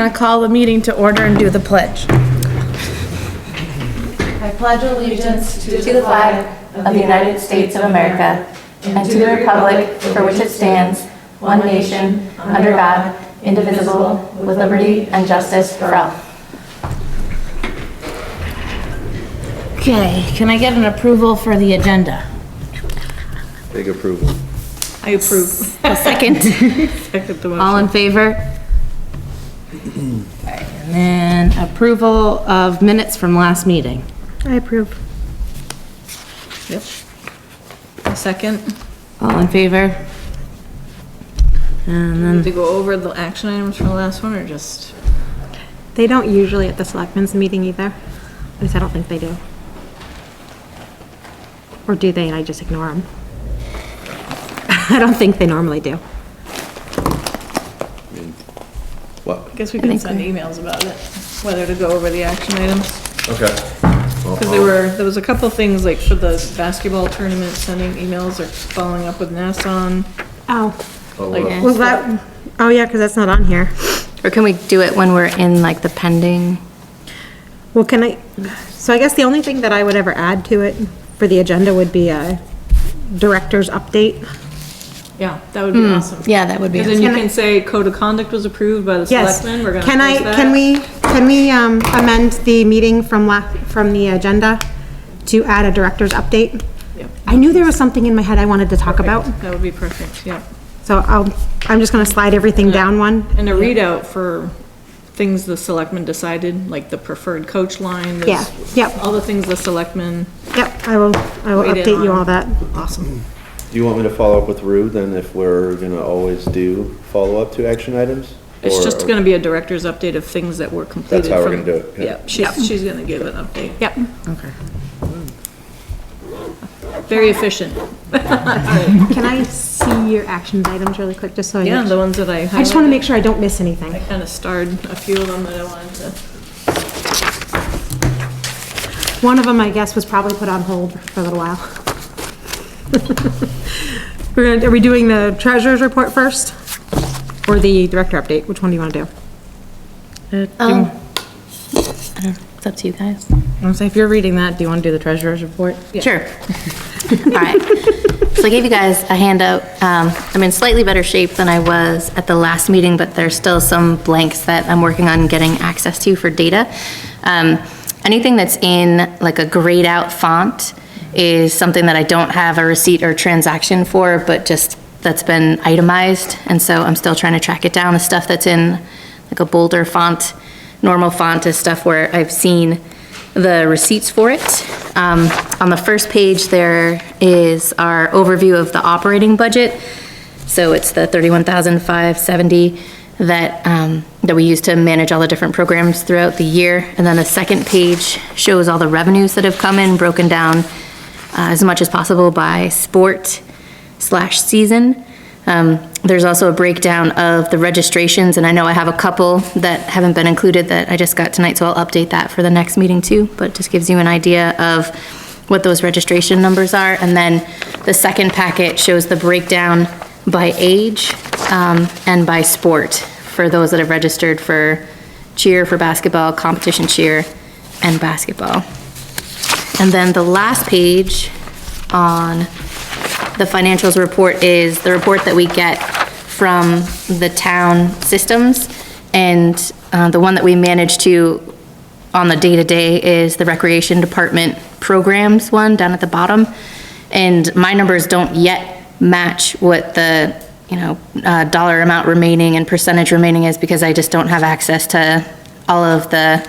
I'm gonna call the meeting to order and do the pledge. I pledge allegiance to the flag of the United States of America and to the republic for which it stands, one nation, under God, indivisible, with liberty and justice for all. Okay, can I get an approval for the agenda? Big approval. I approve. A second. Second the motion. All in favor? Alright, and then approval of minutes from last meeting. I approve. Yep. A second. All in favor? And then, To go over the action items from the last one, or just? They don't usually at the selectmen's meeting either. At least I don't think they do. Or do they and I just ignore them? I don't think they normally do. What? I guess we can send emails about it, whether to go over the action items. Okay. Because there was a couple things, like for the basketball tournament, sending emails or following up with NASA. Oh, Like, was that, oh yeah, because that's not on here. Or can we do it when we're in like the pending? Well, can I, so I guess the only thing that I would ever add to it for the agenda would be a director's update. yeah, that would be awesome. Yeah, that would be. Because then you can say code of conduct was approved by the Yes. selectmen, we're gonna Can post that. can we amend the meeting from the agenda to add a director's update? Yep. I knew there was something in my head I wanted to talk about, That would be perfect, yeah. so I'm just gonna slide everything down one. And a readout for things the selectmen decided, like the preferred coach line. Yeah, yep. All the things the selectmen, Yep, I will Wait in update you on. all that. awesome. Do you want me to follow up with Rue then if we're gonna always do follow-up to action items? It's Or- just gonna be a director's update of things that were completed. That's how we're from- gonna do it, okay. Yeah, she's gonna give an update. Yep. Very efficient. Can I see your action items really quick, just so I Yeah, make the ones that I I just want to highlighted. make sure I don't miss anything. I kinda starred a few of them that I wanted to. One of them, I guess, was probably put on hold for a little while. Are we doing the treasurer's report first? Or the director update? Which one do you want to do? I don't know, it's up to you guys. I'm saying, if you're reading that, do you wanna do the treasurer's report? Sure. All right. So I gave you guys a handout. I'm in slightly better shape than I was at the last meeting, but there's still some blanks that I'm working on getting access to for data. Anything that's in like a grayed out font is something that I don't have a receipt or transaction for, but just that's been itemized. And so I'm still trying to track it down. The stuff that's in like a bolder font, normal font is stuff where I've seen the receipts for it. On the first page, there is our overview of the operating budget. So it's the 31,570 that we use to manage all the different programs throughout the year. And then the second page shows all the revenues that have come in, broken down as much as possible by sport/season. There's also a breakdown of the registrations, and I know I have a couple that haven't been included that I just got tonight, so I'll update that for the next meeting too, but it just gives you an idea of what those registration numbers are. And then the second packet shows the breakdown by age and by sport for those that have registered for cheer, for basketball, competition cheer, and basketball. And then the last page on the financials report is the report that we get from the town systems. And the one that we manage to on the day-to-day is the recreation department programs one down at the bottom. And my numbers don't yet match what the, dollar amount remaining and percentage remaining is, because I just don't have access to all of the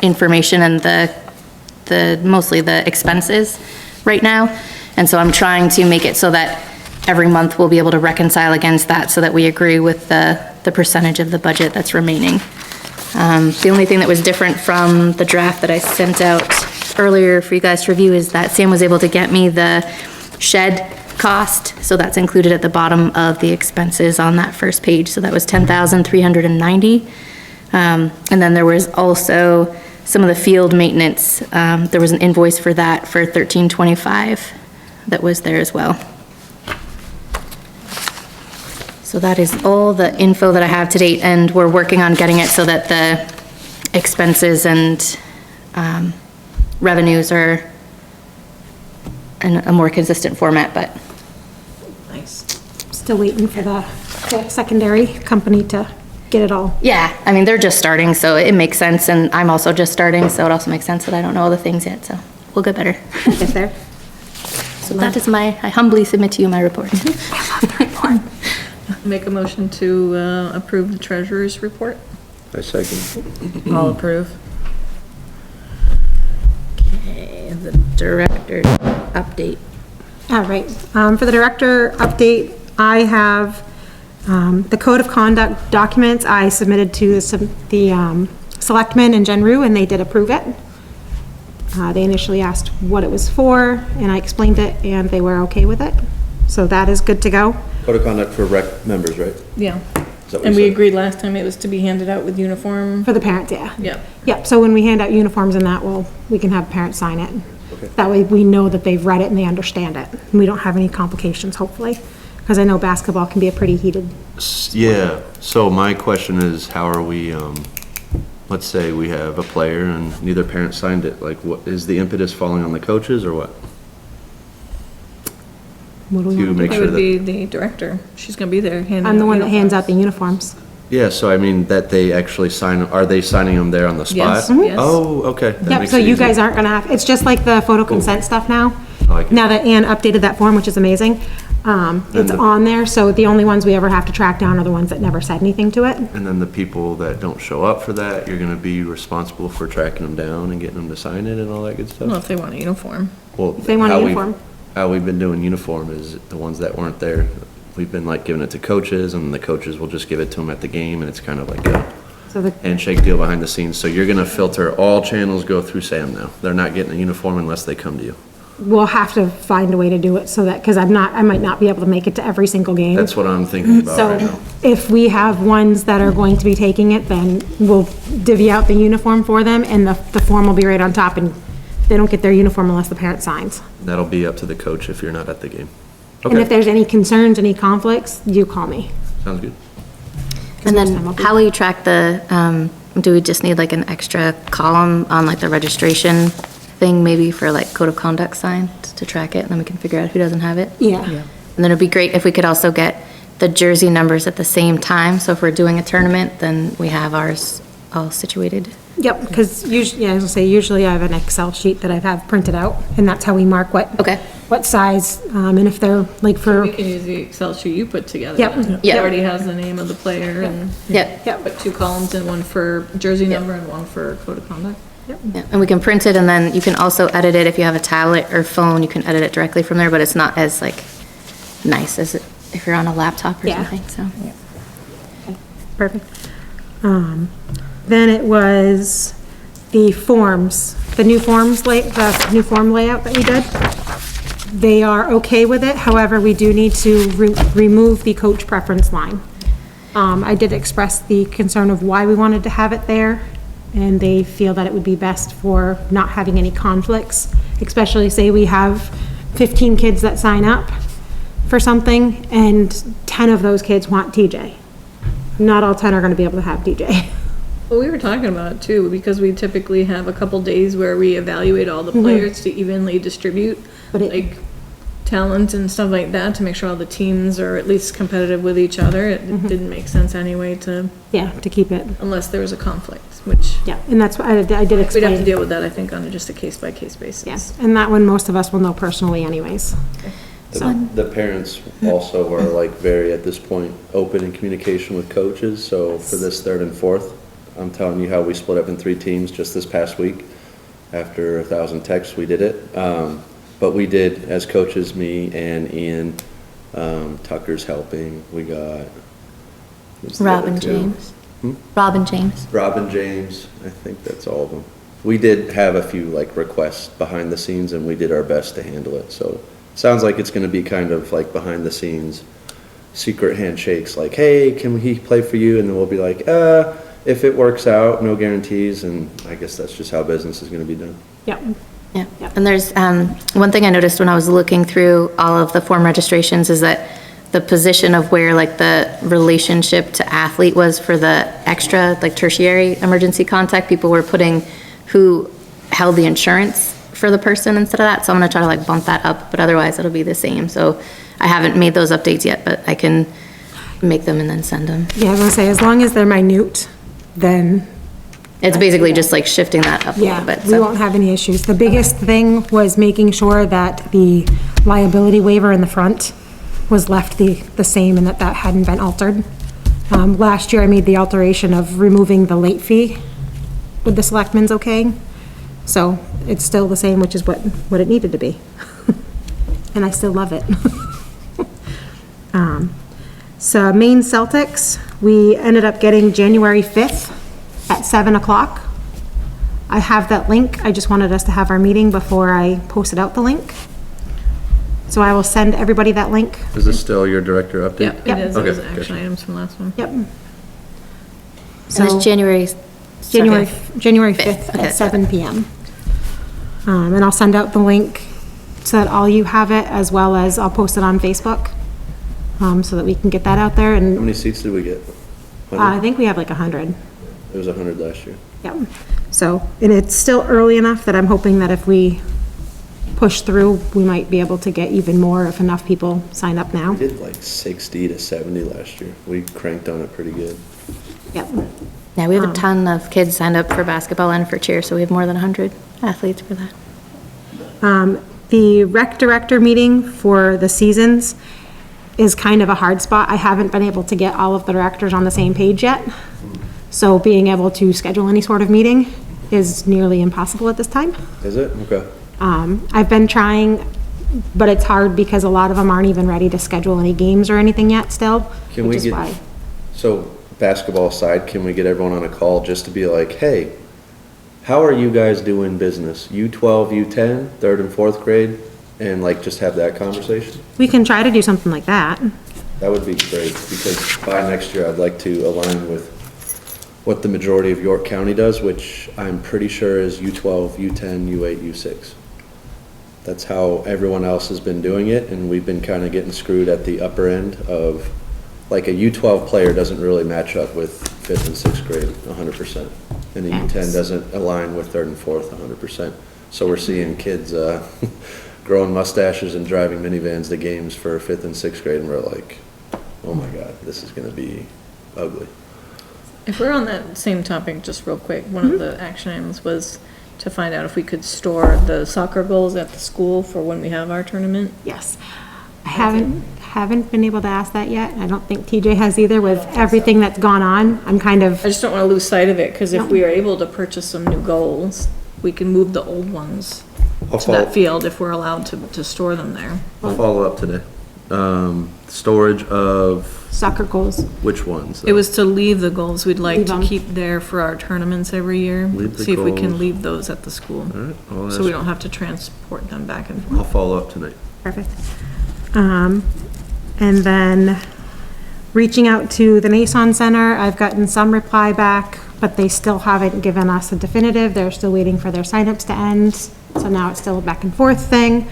information and mostly the expenses right now. And so I'm trying to make it so that every month we'll be able to reconcile against that so that we agree with the percentage of the budget that's remaining. The only thing that was different from the draft that I sent out earlier for you guys to review is that Sam was able to get me the shed cost. So that's included at the bottom of the expenses on that first page. So that was $10,390. And then there was also some of the field maintenance. There was an invoice for that for $1,325 that was there as well. So that is all the info that I have to date, and we're working on getting it so that the expenses and revenues are in a more consistent format, but Nice. Still waiting for the secondary company to get it all. yeah, I mean, they're just starting, so it makes sense, and I'm also just starting, so it also makes sense that I don't know all the things yet, so we'll get better. Get there. So that is I humbly submit to you my report. Make a motion to approve the treasurer's report. I second. All approve. Okay, the director update. All right, for the director update, I have, the code of conduct documents I submitted to the selectmen and Jen Rue, and they did approve it. They initially asked what it was for, and I explained it, and they were okay with it. So that is good to go. Code of conduct for rec members, right? Yeah. Is that what And you we said? agreed last time it was to be handed out with uniform. For the parents, yeah. Yep. Yep, so when we hand out uniforms and that, we can have parents sign it. Okay. That way we know that they've read it and they understand it. And we don't have any complications, hopefully. Because I know basketball can be a pretty heated, Yeah, so my question is, how are we, let's say we have a player and neither parent signed it, like, what, is the impetus falling on the coaches or what? what do we You want to make do? It sure would that, be the director. She's gonna be there handing out. I'm the one that hands out uniforms. the uniforms. yeah, so I mean, that they actually sign, are they signing them there on the spot? Yes, mhm. Yes. Oh, okay. That Yep, makes so it you easier. guys aren't gonna have, it's just like the photo consent stuff now. I like it. Now that Ann updated that form, which is amazing, it's the- on there, so the only ones we ever have to track down are the ones that never said anything to it. And then the people that don't show up for that, you're gonna be responsible for tracking them down and getting them to sign it and all that good Well, stuff? if they want a uniform. Well, If they want a how we've- uniform. How we've been doing uniform is the ones that weren't there, we've been like giving it to coaches and the coaches will just give it to them at the game and it's kind of like a So the, handshake deal behind the scenes. So you're gonna filter, all channels go through Sam now. They're not getting a uniform unless they come to you. we'll have to find a way to do it so that, because I might not be able to make it to every single game. That's what I'm thinking about right So now. if we have ones that are going to be taking it, then we'll divvy out the uniform for them and the form will be right on top and they don't get their uniform unless the parent signs. That'll be up to the coach if you're not at the game. And if Okay, there's any concerns, any conflicts, you call me. sounds good. And most then time I'll be- how will you track the, do we just need like an extra column on like the registration thing, maybe for like code of conduct sign to track it, and then we can figure out who doesn't have it? Yeah. And then it'd be great if we could also get the jersey numbers at the same time, so if we're doing a tournament, then we have ours all situated. Yep, because usually, yeah, I was gonna say, usually I have an Excel sheet that I have printed out, and that's how we mark Okay. what size, and if they're like for, We can use the Excel sheet you put together. Yep. then. Yeah. It already has the name of the player and Yep. yep, put 2 columns in, one for jersey number and one for code of conduct. Yeah, and we can print it, and then you can also edit it if you have a tablet or phone, you can edit it directly from there, but it's not as like nice as if you're on a laptop or Yeah. something, so. perfect. Then it was the forms, the new form layout that we did. They are okay with it, however, we do need to remove the coach preference line. I did express the concern of why we wanted to have it there, and they feel that it would be best for not having any conflicts, especially say we have 15 kids that sign up for something, and 10 of those kids want TJ. Not all 10 are gonna be able to have TJ. Well, we were talking about it too, because we typically have a couple days where we evaluate all the players to evenly distribute, But it- like, talent and stuff like that, to make sure all the teams are at least competitive with each other. It didn't make sense anyway to, Yeah, to keep it, unless there was a conflict, which yeah, and that's why I did we'd have to explain. deal with that, I think, on just a case-by-case basis. Yes, and that one most of us will know personally anyways. The parents also are like very, at this point, open in communication with coaches, so for this third and fourth, I'm telling you how we split up in 3 teams just this past week. After 1,000 texts, we did it. But we did, as coaches, me and Ian, Tucker's helping, we got. who's the other Robin two? James. Hmm? Robin James. Robin James, I think that's all of them. We did have a few like requests behind the scenes and we did our best to handle it, so. Sounds like it's gonna be kind of like behind the scenes, secret handshakes, like, hey, can he play for you? And then we'll be like, if it works out, no guarantees, and I guess that's just how business is gonna be done. Yep, Yeah, and there's, one thing I noticed when I was looking through all of the form registrations is that the position of where like the relationship to athlete was for the extra, like tertiary emergency contact, people were putting who held the insurance for the person instead of that, so I'm gonna try to like bump that up, but otherwise it'll be the same, so I haven't made those updates yet, but I can make them and then send them. Yeah, I was gonna say, as long as they're minute, then, It's basically just like shifting that up a little yeah, bit, we so. won't have any issues. The biggest thing was making sure that the liability waiver in the front was left the same and that hadn't been altered. Last year I made the alteration of removing the late fee with the selectmen's okay. So it's still the same, which is what it needed to be. And I still love it. So Maine Celtics, we ended up getting January 5th at 7 o'clock. I have that link. I just wanted us to have our meeting before I posted out the link. So I will send everybody that link. Is this still your director update? Yep, it is, it Okay, was action gotcha. items from last one. Yep. So it's January. January 5th Okay. at 7 PM. And I'll send out the link so that all you have it, as well as I'll post it on Facebook, so that we can get that out there. How And many seats did we get? I 100? think we have like 100. It was 100 last year. Yep. So, and it's still early enough that I'm hoping that if we push through, we might be able to get even more if enough people sign up now. We did like 60 to 70 last year. We cranked on it pretty good. Yep. Yeah, we have a ton of kids signed up for basketball and for cheer, so we have more than 100 athletes for that. The rec director meeting for the seasons is kind of a hard spot. I haven't been able to get all of the directors on the same page yet. So being able to schedule any sort of meeting is nearly impossible at this time. Is it? Okay. I've been trying, but it's hard because a lot of them aren't even ready to schedule any games or anything yet still, Can we which is get- why. So basketball aside, can we get everyone on a call just to be like, hey, how are you guys doing business? U12, U10, third and fourth grade, and like just have that conversation? We can try to do something like that. That would be great, because by next year, I'd like to align with what the majority of York County does, which I'm pretty sure is U12, U10, U8, U6. That's how everyone else has been doing it, and we've been kind of getting screwed at the upper end of, like, a U12 player doesn't really match up with fifth and sixth grade 100%. And a U10 doesn't align with third and fourth 100%. So we're seeing kids growing mustaches and driving minivans to games for fifth and sixth grade, and we're like, oh my God, this is gonna be ugly. If we're on that same topic, just real quick, one of the action items was to find out if we could store the soccer goals at the school for when we have our tournament. Yes. I haven't been able to ask that yet. I don't think TJ has either with everything that's gone on. I'm kind of, I just don't want to lose sight of it, because if we are able to purchase some new goals, we can move the old ones I'll to that field if we're allowed to store them there. I'll follow up today. Storage of soccer goals. which ones? It was to leave the goals we'd like Leave to them. keep there for our tournaments every year. Leave the See if we can goals. leave those at the school, All right, I'll so we ask- don't have to transport them back and forth. I'll follow up tonight. Perfect. And then reaching out to the Nason Center, I've gotten some reply back, but they still haven't given us a definitive. They're still waiting for their signups to end. So now it's still a back and forth thing.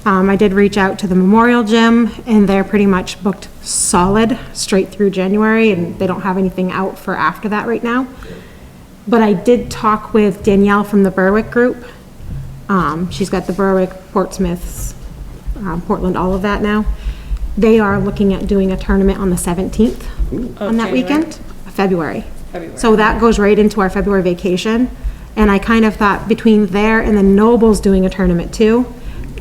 I did reach out to the Memorial Gym, and they're pretty much booked solid straight through January, and they don't have anything out for after that right now. But I did talk with Danielle from the Berwick Group. She's got the Berwick, Portsmouths, Portland, all of that now. They are looking at doing a tournament on the 17th on that January? weekend, February. February. So that goes right into our February vacation. And I kind of thought between there and then Noble's doing a tournament too,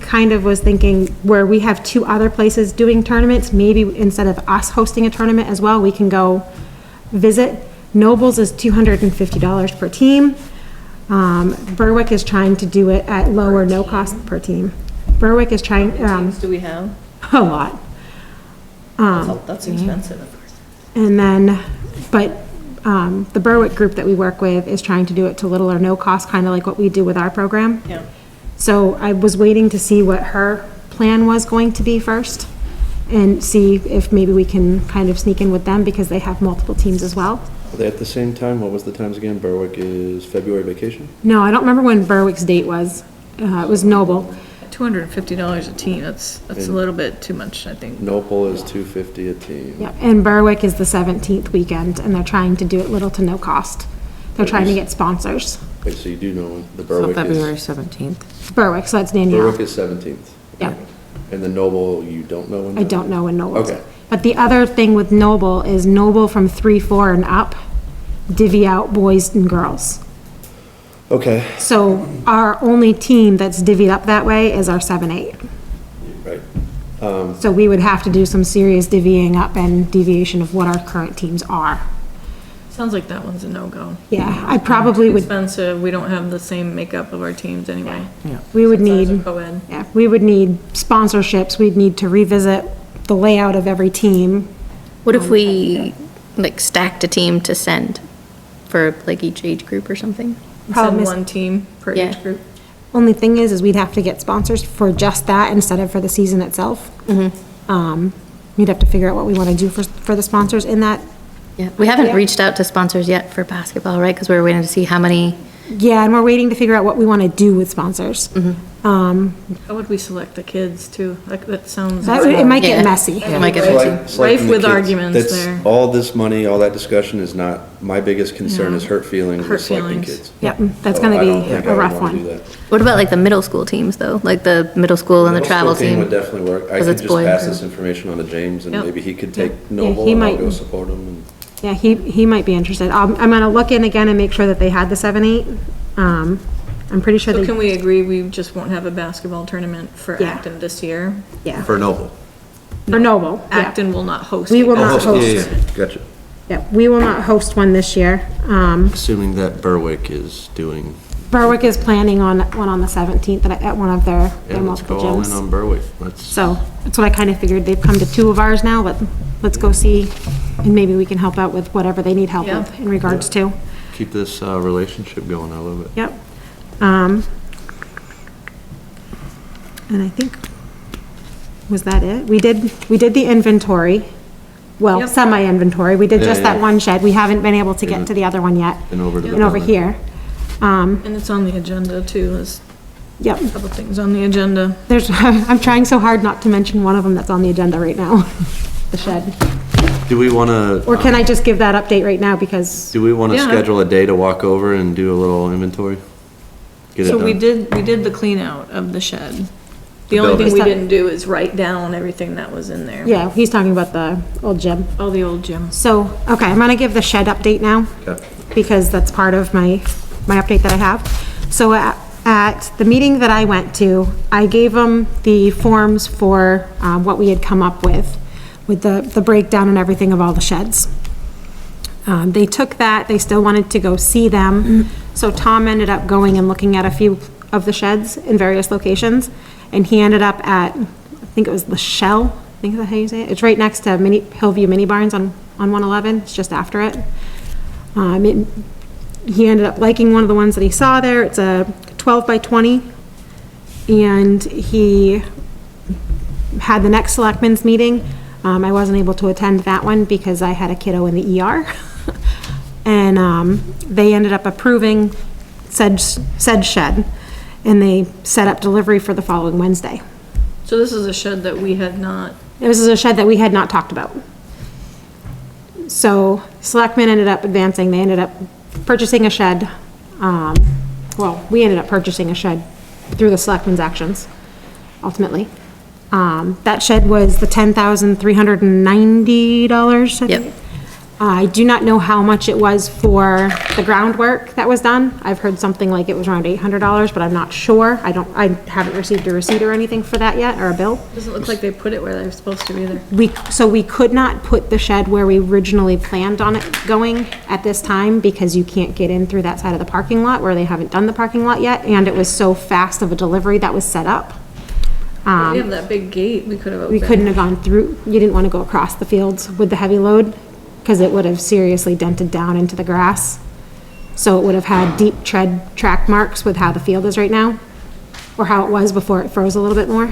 kind of was thinking where we have two other places doing tournaments, maybe instead of us hosting a tournament as well, we can go visit. Noble's is $250 per team. Berwick is trying to do it at low or no cost per team. Berwick is trying, Do we have? a lot. That's expensive. And then, but, the Berwick group that we work with is trying to do it to little or no cost, kind of like what we do with our program. Yeah. So I was waiting to see what her plan was going to be first and see if maybe we can kind of sneak in with them because they have multiple teams as well. Are they at the same time? What was the times again? Berwick is February vacation? No, I don't remember when Berwick's date was. It was Noble. $250 a team, that's a little bit too much, I think. Noble is $250 a team. Yep, and Berwick is the 17th weekend, and they're trying to do it little to no cost. They're trying to get sponsors. Okay, so you do know when the So Berwick February is, 17th. Berwick, so that's Danielle. Berwick is 17th. Yep. And the Noble, you don't know when? I don't know when Noble is. Okay. But the other thing with Noble is Noble from 3-4 and up divvy out boys and girls. Okay, So our only team that's divvied up that way is our 7-8. right. So we would have to do some serious divvying up and deviation of what our current teams are. Sounds like that one's a no-go. Yeah, I probably would, Expensive, we don't have the same makeup of our teams anyway. we would Since ours are need, co-ed. yeah, we would need sponsorships, we'd need to revisit the layout of every team. What if we, like, stacked a team to send for, like, each age group or something? Problem Send is- one team per Yeah. age group. Only thing is we'd have to get sponsors for just that instead of for the season itself. We'd have to figure out what we want to do for the sponsors in that. Yeah, we haven't Yeah. reached out to sponsors yet for basketball, right? Because we were waiting to see how many, Yeah, and we're waiting to figure out what we want to do with sponsors. How would we select the kids too? Like, that sounds. It might Yeah. get messy. it might get Select- messy. selecting Rife the with kids. arguments That's- there. All this money, all that discussion is not, my biggest concern is hurt feelings Hurt with selecting feelings. kids. Yep, that's So gonna I don't be think I a would rough wanna do one. that. What about like the middle school teams though? Like the middle school and the Middle travel school team? would definitely work. I 'Cause could it's just boy pass and this information on to James and Yep. maybe he could take he Noble and I'll might- go support him and. Yeah, he might be interested. I'm gonna look in again and make sure that they had the 7-8. I'm pretty sure So can they, we agree we just won't have a basketball tournament for Yeah. Acton this year? yeah, For Noble. for Noble, yeah. Acton will not host. We a will not basketball host. Yeah, yeah, tournament. yeah. Gotcha. Yeah, we will not host one this year. Assuming that Berwick is doing, Berwick is planning on one on the 17th at one of their yeah, let's go multiple all in gyms. on Berwick. Let's, So, that's what I kind of figured. They've come to 2 of ours now, but let's go see, and maybe we can help out with whatever they need help Yeah. with in regards to. keep this, relationship going. I love it. Yep. And I think, was that it? We did the inventory, well, Yep. semi-inventory. We did Yeah, just that yeah. one shed. We haven't been able to get to the other one yet. And over to the And over building. here. And it's on the agenda too, there's Yep. a couple things on the agenda. There's, I'm trying so hard not to mention one of them that's on the agenda right now, the shed. Do we wanna, Or can I just give that update right now because, do we wanna Yeah. schedule a day to walk over and do a little inventory? Get it So we done? did the clean out of the shed. The only building. thing we Is that- didn't do is write down everything that was in there. yeah, he's talking about the old gym. All the old gyms. So, okay, I'm gonna give the shed update now. Okay. Because that's part of my update that I have. So at the meeting that I went to, I gave them the forms for what we had come up with the breakdown and everything of all the sheds. They took that, they still wanted to go see them, so Tom ended up going and looking at a few of the sheds in various locations, and he ended up at, I think it was the Shell, I think that's how you say it. It's right next to Hillview Mini Barns on 111, it's just after it. He ended up liking one of the ones that he saw there. It's a 12 by 20. And he had the next selectmen's meeting. I wasn't able to attend that one because I had a kiddo in the ER. And they ended up approving said shed. And they set up delivery for the following Wednesday. So this is a shed that we had not, This is a shed that we had not talked about. So selectmen ended up advancing, they ended up purchasing a shed. Well, we ended up purchasing a shed through the selectmen's actions, ultimately. That shed was the $10,390, I think. Yep. I do not know how much it was for the groundwork that was done. I've heard something like it was around $800, but I'm not sure. I haven't received a receipt or anything for that yet, or a bill. doesn't look like they put it where they're supposed to either. So we could not put the shed where we originally planned on it going at this time because you can't get in through that side of the parking lot where they haven't done the parking lot yet, and it was so fast of a delivery that was set up. We have that big gate we could have opened. We couldn't have gone through, you didn't want to go across the fields with the heavy load because it would have seriously dented down into the grass. So it would have had deep track marks with how the field is right now, or how it was before it froze a little bit more.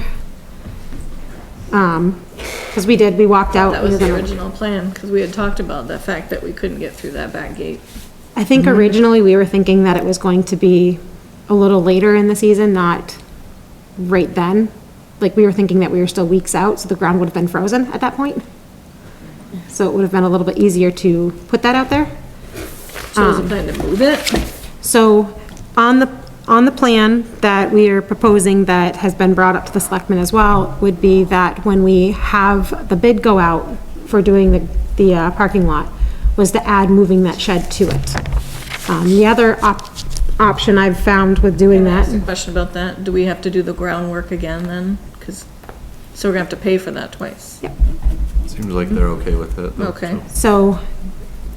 Because we walked out. That we was were the gonna- original plan, because we had talked about the fact that we couldn't get through that back gate. I think originally we were thinking that it was going to be a little later in the season, not right then. Like, we were thinking that we were still weeks out, so the ground would have been frozen at that point. So it would have been a little bit easier to put that out there. So is the plan to move it? So on the plan that we are proposing that has been brought up to the selectmen as well, would be that when we have the bid go out for doing the parking lot, was to add moving that shed to it. The other option I've found with doing that, Question about that, do we have to do the groundwork again then? So we're gonna have to pay for that twice? Seems like they're okay with it. though, Okay. so.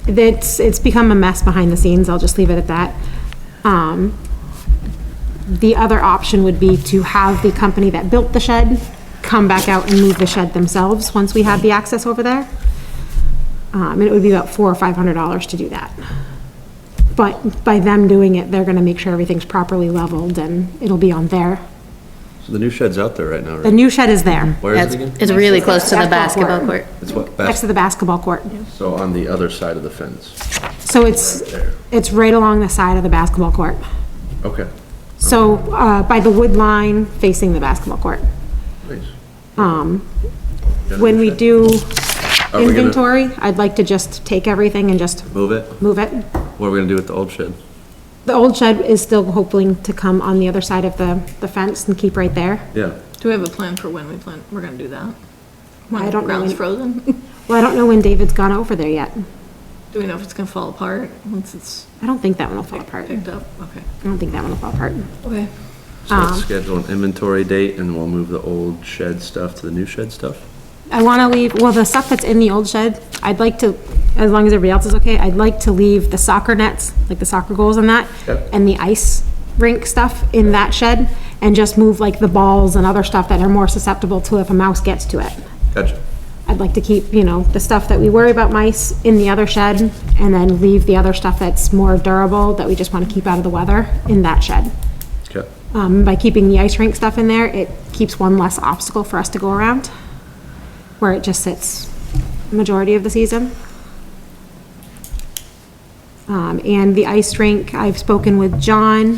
so it's become a mess behind the scenes, I'll just leave it at that. The other option would be to have the company that built the shed come back out and move the shed themselves once we have the access over there. And it would be about $400 or $500 to do that. But by them doing it, they're gonna make sure everything's properly leveled and it'll be on there. So the new shed's out there right now, The right? new shed is there, Where is It's it again? it's really close to the Basketball basketball court. court. It's what, next to the basketball court. so on the other side of the fence. So it's right along the side of the basketball court. Okay, So, by the wood line facing the basketball court. nice. When we do Are we gonna- inventory, I'd like to just take everything and just Move it? move it. What are we gonna do with the old shed? The old shed is still hoping to come on the other side of the fence and keep right there. Yeah, Do we have a plan for when we're gonna do that? When I don't the know ground's when- frozen? Well, I don't know when David's gone over there yet. Do we know if it's gonna fall apart once it's I don't think that one will fall apart. picked up? Okay. I don't think that one will fall apart. Okay. so let's schedule an inventory date and we'll move the old shed stuff to the new shed stuff? I wanna leave, well, the stuff that's in the old shed, I'd like to, as long as everybody else is okay, I'd like to leave the soccer nets, like the soccer goals and that, Yep. and the ice rink stuff in that shed, and just move like the balls and other stuff that are more susceptible to if a mouse gets to it. Gotcha. I'd like to keep, the stuff that we worry about mice in the other shed, and then leave the other stuff that's more durable, that we just wanna keep out of the weather, in that shed. Okay, By keeping the ice rink stuff in there, it keeps one less obstacle for us to go around, where it just sits majority of the season. And the ice rink, I've spoken with John,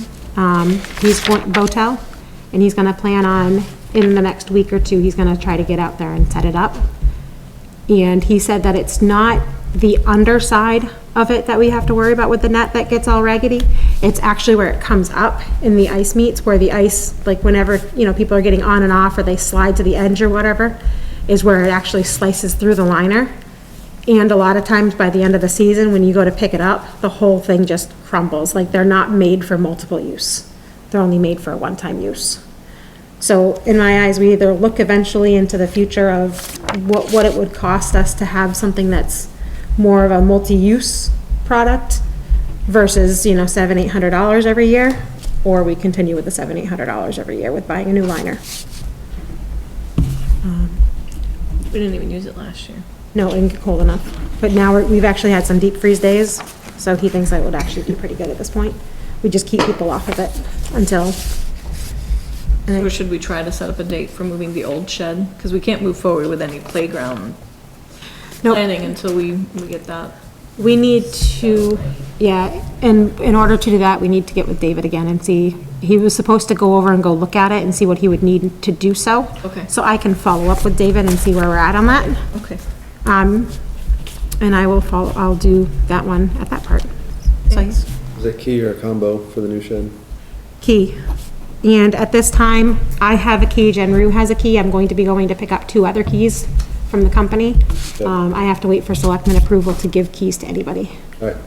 he's going, Botel, and he's gonna plan on, in the next week or two, he's gonna try to get out there and set it up. And he said that it's not the underside of it that we have to worry about with the net that gets all raggedy. It's actually where it comes up in the ice meets, where the ice, like whenever, people are getting on and off, or they slide to the edge or whatever, is where it actually slices through the liner. And a lot of times by the end of the season, when you go to pick it up, the whole thing just crumbles. Like, they're not made for multiple use. They're only made for a one-time use. So in my eyes, we either look eventually into the future of what it would cost us to have something that's more of a multi-use product versus, $700-800 every year, or we continue with the $700-800 every year with buying a new liner. We didn't even use it last year. No, it didn't get cold enough. But now we've actually had some deep freeze days, so he thinks that would actually be pretty good at this point. We just keep people off of it until, So should we try to set up a date for moving the old shed? Because we can't move forward with any playground Nope. planning until we get that. we need to, and in order to do that, we need to get with David again and see. He was supposed to go over and go look at it and see what he would need to do so. Okay. So I can follow up with David and see where we're at on that. Okay. And I will I'll do that one at that part. So Thanks. is that key or a combo for the new shed? key. And at this time, I have a key, Jen Rue has a key. I'm going to be going to pick up 2 other keys from the company. I have to wait for selectmen approval to give keys to anybody. All right,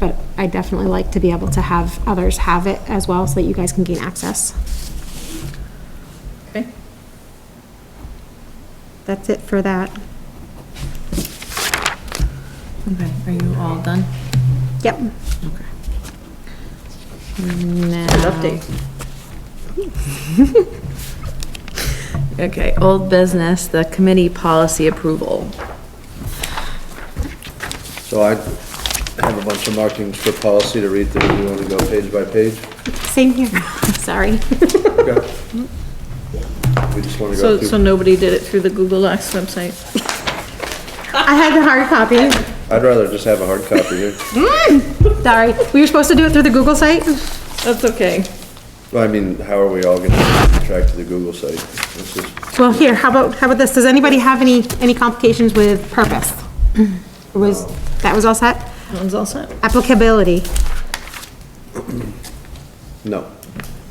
But I'd definitely like to be able to have others have it as well, so that you guys can gain access. Okay. That's it for that. Okay, are you all done? Yep. Now. Good update. Okay, old business, the committee policy approval. so I have a bunch of markings for policy to read through. You wanna go page by page? Same here. Sorry. Okay. We just wanna go So through. nobody did it through the Google Docs website? I had the hard copy. I'd rather just have a hard copy here. Sorry. We were supposed to do it through the Google site? That's okay. Well, I mean, how are we all gonna keep track to the Google site? This is, Well, here, how about this? Does anybody have any complications with purpose? That was all set? That one's all set. Applicability, no,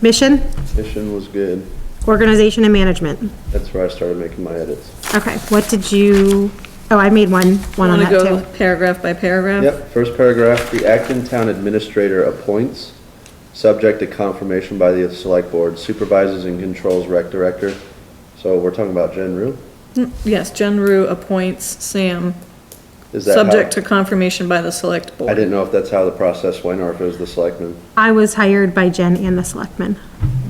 mission, mission was good. organization, and management. That's where I started making my edits. Okay, what did you, oh, I made one on Want to that go too. paragraph by paragraph? Yep, first paragraph, the Acton Town Administrator appoints, subject to confirmation by the Select Board, supervises and controls Rec Director. So we're talking about Jen Rue? Yes, Jen Rue appoints Sam, Is that how- subject to confirmation by the select board. I didn't know if that's how the process went or if it was the selectmen. I was hired by Jen and the selectmen.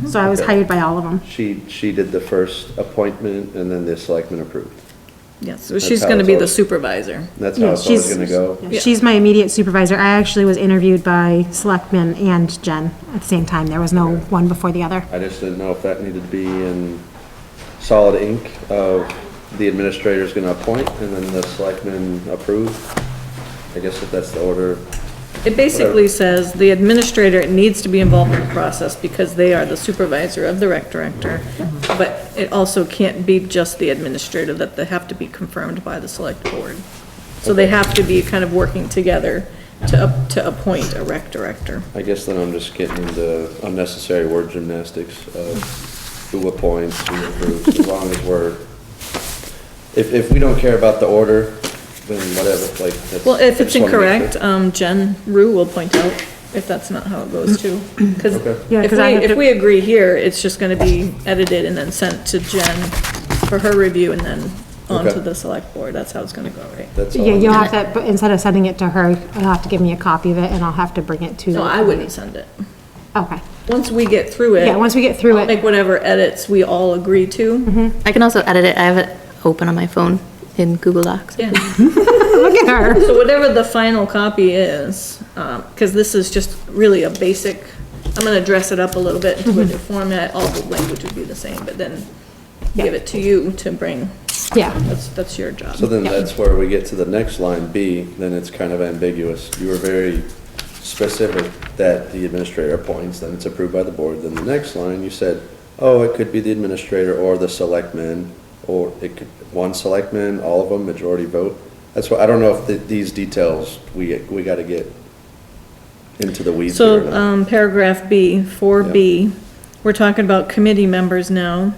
So I was Okay. hired by all of them. She did the first appointment and then the selectmen approved. Yes, so That's she's how gonna it's be the always- supervisor. That's how Yeah, it's always she's- gonna go. Yeah. She's my immediate supervisor. I actually was interviewed by selectmen and Jen at the same time. There was no one before the other. I just didn't know if that needed to be in solid ink of the administrator's gonna appoint and then the selectmen approve. I guess if that's the order. It basically says the administrator needs to be involved in the process because they are the supervisor of the rec director. But it also can't be just the administrator, that they have to be confirmed by the select board. So they have to be kind of working together to appoint a rec director. I guess then I'm just getting into unnecessary word gymnastics of who appoints, who approves, as long as we're, if we don't care about the order, then whatever, like, that's. Well, if I it's just wanna make incorrect, sure. Jen Rue will point out if that's not how it goes too. Because Okay. Yeah, 'cause I have if to- we agree here, it's just gonna be edited and then sent to Jen for her review and then on Okay. to the select board. That's how it's gonna go, right? That's all. Yeah, you'll have to, but instead of sending it to her, you'll have to give me a copy of it and I'll have to bring it to. No, I wouldn't send it. Okay. Once we get through it. Yeah, once we get through I'll it. make whatever edits we all agree to. I can also edit it. I have it open on my phone in Google Docs. Yeah. Look at her. So whatever the final copy is, because this is just really a basic, I'm gonna dress it up a little bit into a new format, all the language would be the same, but then give it to you to bring, Yeah. that's your job. So then that's where we get to the next line, B, then it's kind of ambiguous. You were very specific that the administrator appoints, then it's approved by the board. Then the next line, you said, oh, it could be the administrator or the selectmen, or it could, one selectman, all of them, majority vote. That's why, I don't know if these details, we gotta get into the weeds here or So, not. paragraph B, 4B, we're talking about committee members now,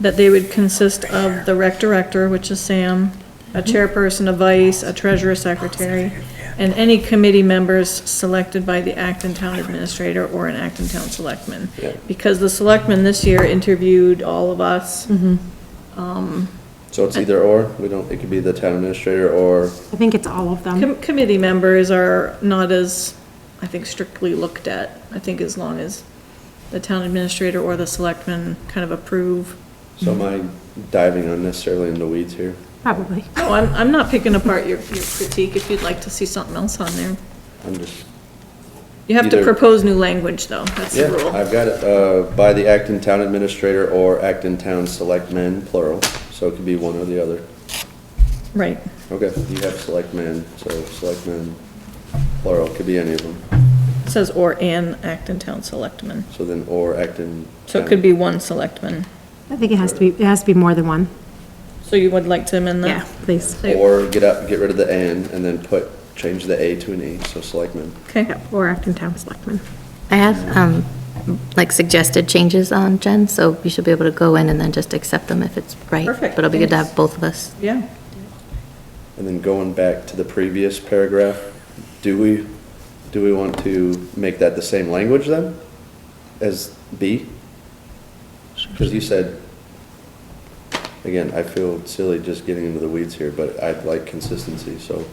that they would consist of the rec director, which is Sam, a chairperson, a vice, a treasurer, secretary, and any committee members selected by the Acton Town Administrator or an Acton Town Selectman. Yeah. Because the selectmen this year interviewed all of us. So it's either or, we don't, it could be the town administrator or, I think it's all of them. Committee members are not as, I think, strictly looked at. I think as long as the town administrator or the selectmen kind of approve. so am I diving unnecessarily into weeds here? Probably. No, I'm not picking apart your critique if you'd like to see something else on there. I'm just, You have to Either- propose new language, though. That's the yeah, rule. I've got it, by the Acton Town Administrator or Acton Town Selectmen, plural, so it could be one or the other. Right. Okay, you have selectmen, so selectmen, plural, could be any of them. It says or an Acton Town Selectman. So then, or Acton. So it could be one selectman. I think it has to be more than one. So you would like to amend that? Yeah, please. Say- Or get rid of the and then change the A to an E, so selectmen. Okay. Yep, or Acton Town Selectmen. I have, like suggested changes on Jen, so you should be able to go in and then just accept them if it's right. Perfect, But it'll be good to thanks. have both of us. Yeah. And then going back to the previous paragraph, do we want to make that the same language then as B? Because you said, again, I feel silly just getting into the weeds here, but I'd like consistency, so.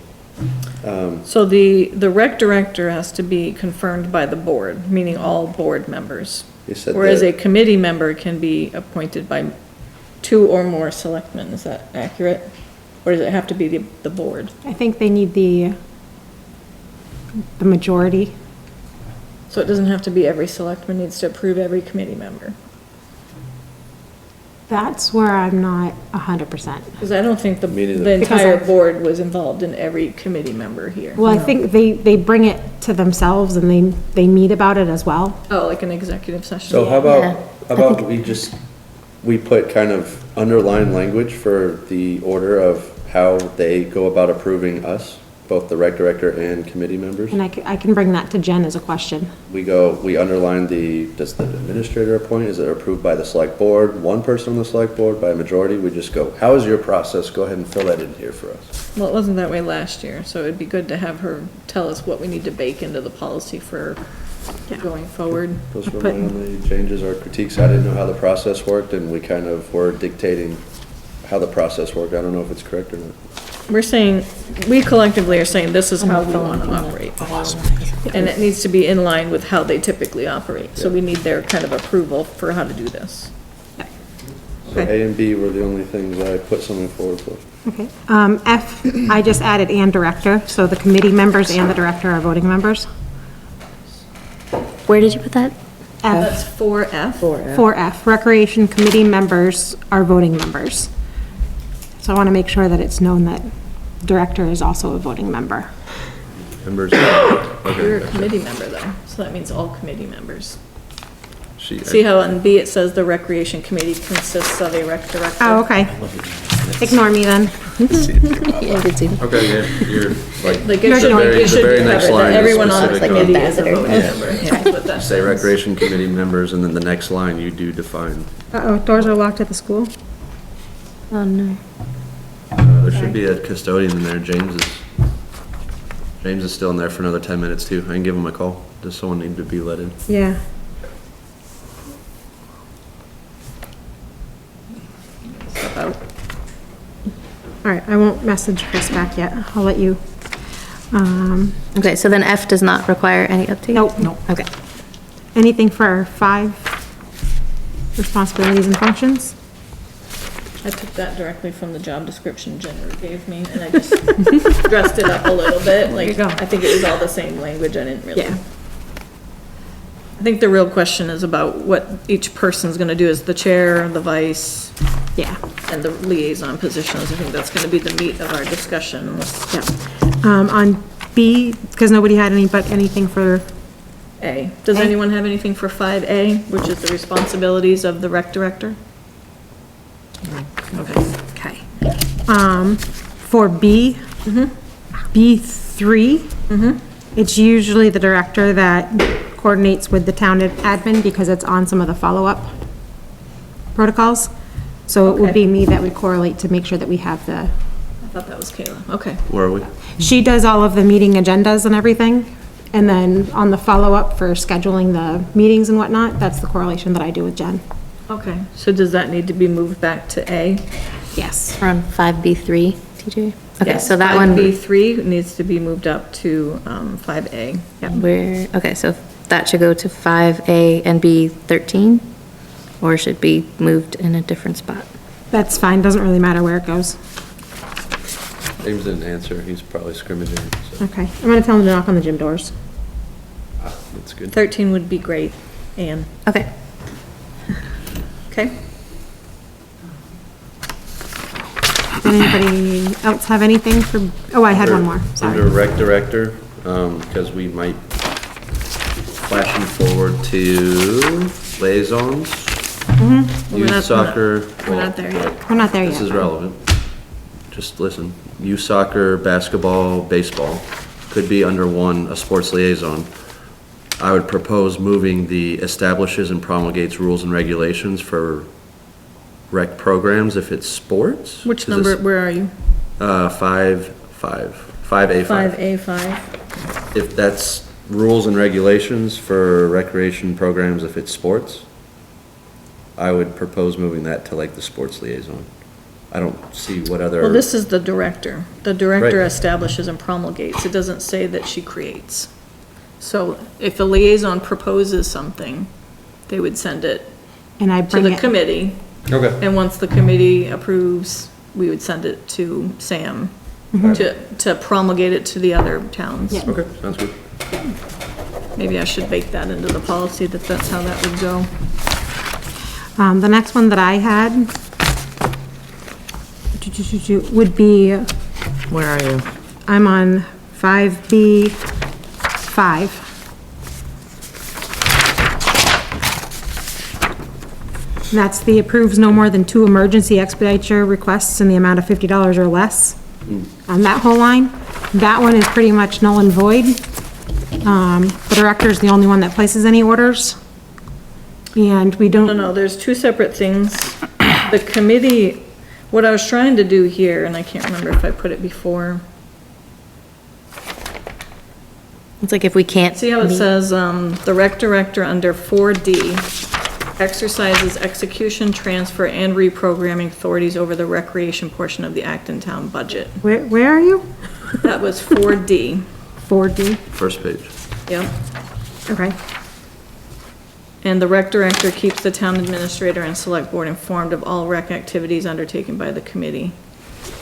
So the rec director has to be confirmed by the board, meaning all board members. You said Whereas a that, committee member can be appointed by 2 or more selectmen, is that accurate? Or does it have to be the board? I think they need the majority. So it doesn't have to be every selectman needs to approve every committee member. That's where I'm not 100%. Because I don't think the neither. the Because entire I- board was involved in every committee member here. Well, I think they bring it to themselves and they meet about it as well. Oh, like an executive session? So how Yeah. about we put kind of underlined language for the order of how they go about approving us, both the rec director and committee members? And I can bring that to Jen as a question. We underline does the administrator appoint, is it approved by the select board, one person on the select board, by a majority? We just go, how is your process? Go ahead and fill that in here for us. Well, it wasn't that way last year, so it'd be good to have her tell us what we need to bake into the policy for going forward. Those were my only changes or critiques. I didn't know how the process worked, and we kind of were dictating how the process worked. I don't know if it's correct or not. We're saying, we collectively are saying this is how we want to operate. And it needs to be in line with how they typically operate, so we need their kind of approval for how to do this. So A and B were the only things I put something forward for. Okay. F, I just added and director, so the committee members and the director are voting members. Where did you put that? That's 4F. 4F, recreation committee members are voting members. So I want to make sure that it's known that director is also a voting member. Members? You're a committee member though, so that means all committee members. See how on B it says the recreation committee consists of a rec director? Oh, okay. Ignore me then. Yeah, I did see that. Okay, yeah, you're like, Like You're it should ignoring- be, it should the very be next covered, line that is everyone on the specific on- committee is a voting member. Yeah, that's what that say means. recreation committee members, and then the next line you do define. Uh-oh, doors are locked at the school? Oh, no. There should be a custodian in there. James is still in there for another 10 minutes too. I can give him a call. Does someone need to be let in? Yeah. Step out. All right, I won't message Chris back yet. I'll let you. Okay, so then F does not require any update? Nope. Nope. Okay. Anything for 5, responsibilities and functions? I took that directly from the job description Jennifer gave me, and I just dressed it up a little bit, like, you go. I think it was all the same language, I didn't really. Yeah. I think the real question is about what each person's gonna do as the chair, the vice, Yeah. and the liaison positions. I think that's gonna be the meat of our discussion. Yeah. On B, because nobody had anything for, A. Does A. anyone have anything for 5A, which is the responsibilities of the rec director? Okay. okay. For B, B3, it's usually the director that coordinates with the town admin because it's on some of the follow-up protocols. So it would be me that would correlate to make sure that we have the, I thought that was Kayla. Okay. Where are we? she does all of the meeting agendas and everything. And then on the follow-up for scheduling the meetings and whatnot, that's the correlation that I do with Jen. Okay. So does that need to be moved back to A? Yes. We're on 5B3, TJ? Okay, Yes, so that one, 5B3 needs to be moved up to 5A. we're, okay, so that should go to 5A and B13? Or should be moved in a different spot? That's fine, doesn't really matter where it goes. James didn't answer. He's probably scrimmaging. So Okay, I'm gonna tell him to knock on the gym doors. that's good. 13 would be great, Anne. Okay. Okay? Does anybody else have anything for, oh, I had one more, Under sorry. rec director, because we might flashing forward to liaisons. We're Youth not- soccer. We're not there yet. We're not there This is yet. relevant. Just listen. Youth soccer, basketball, baseball could be under one, a sports liaison. I would propose moving the establishes and promulgates rules and regulations for rec programs if it's sports. Which 'Cause number, it's, where are you? 5A5. 5A5. If that's rules and regulations for recreation programs if it's sports, I would propose moving that to like the sports liaison. I don't see what other. Well, this is the director. The director Right. establishes and promulgates. It doesn't say that she creates. So if the liaison proposes something, they would send it And I to bring the it, committee. Okay. And once the committee approves, we would send it to Sam to promulgate it to the other towns. Yeah. Okay, sounds good. Maybe I should bake that into the policy, that that's how that would go. The next one that I had would be, Where are you? I'm on 5B5. And that's the approves no more than 2 emergency expenditure requests in the amount of $50 or less. On that whole line, that one is pretty much null and void. The director's the only one that places any orders. And we No, don't, no, there's two separate things. The committee, what I was trying to do here, and I can't remember if I put it before. It's like if we can't. See how it meet- says, the rec director under 4D exercises execution, transfer, and reprogramming authorities over the recreation portion of the Acton Town budget. where are you? That was 4D. 4D, First page. Yep. okay. And the rec director keeps the town administrator and select board informed of all rec activities undertaken by the committee.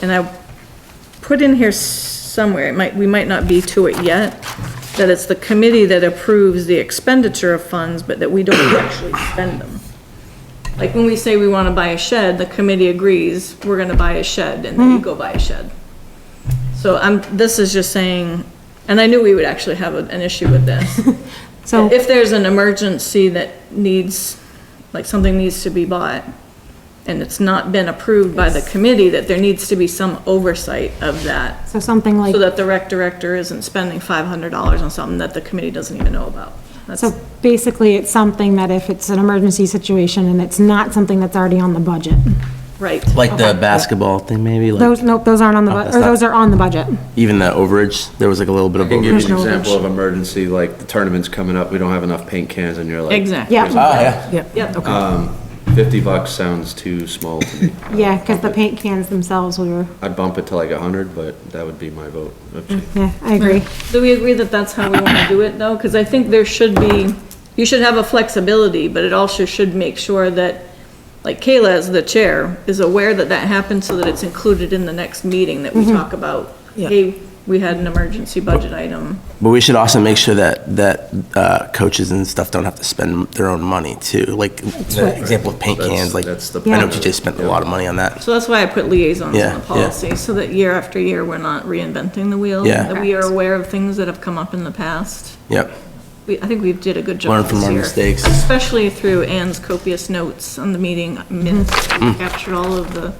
And I put in here somewhere, we might not be to it yet, that it's the committee that approves the expenditure of funds, but that we don't actually spend them. Like when we say we wanna buy a shed, the committee agrees, we're gonna buy a shed, and then you go buy a shed. So this is just saying, and I knew we would actually have an issue with this. So, If there's an emergency that needs, like something needs to be bought, and it's not been approved by the committee, that there needs to be some oversight of that, so something like, so that the rec director isn't spending $500 on something that the committee doesn't even know about. That's, so basically it's something that if it's an emergency situation and it's not something that's already on the budget. right. Like the basketball thing, maybe, like Those, nope, those aren't on the, that's or not- those are on the budget. even the overage, there was like a little bit I of can give you overage. an no example overage. of emergency, like the tournament's coming up, we don't have enough paint cans, and you're like. Exactly. Yeah, yeah. Yep, okay. $50 sounds too small to me. yeah, because the paint cans themselves were, I'd bump it to like 100, but that would be my vote. yeah, I agree. Do we agree that that's how we wanna do it though? Cause I think there should be, you should have a flexibility, but it also should make sure that, like Kayla as the chair, is aware that that happened so that it's included in the next meeting that we talk about. Yeah. Hey, we had an emergency budget item. But we should also make sure that coaches and stuff don't have to spend their own money too. Like the example of paint That's- cans, like that's the I know point. TJ spent a lot of money on that. So that's why I put liaisons Yeah, in the yeah. policy, so that year after year, we're not reinventing the wheel. Yeah. That we are aware of things that have come up in the past. Yep. I think we did a good job Learn this from our year. mistakes. Especially through Ann's copious notes on the meeting minutes. Mm-hmm. We captured all of the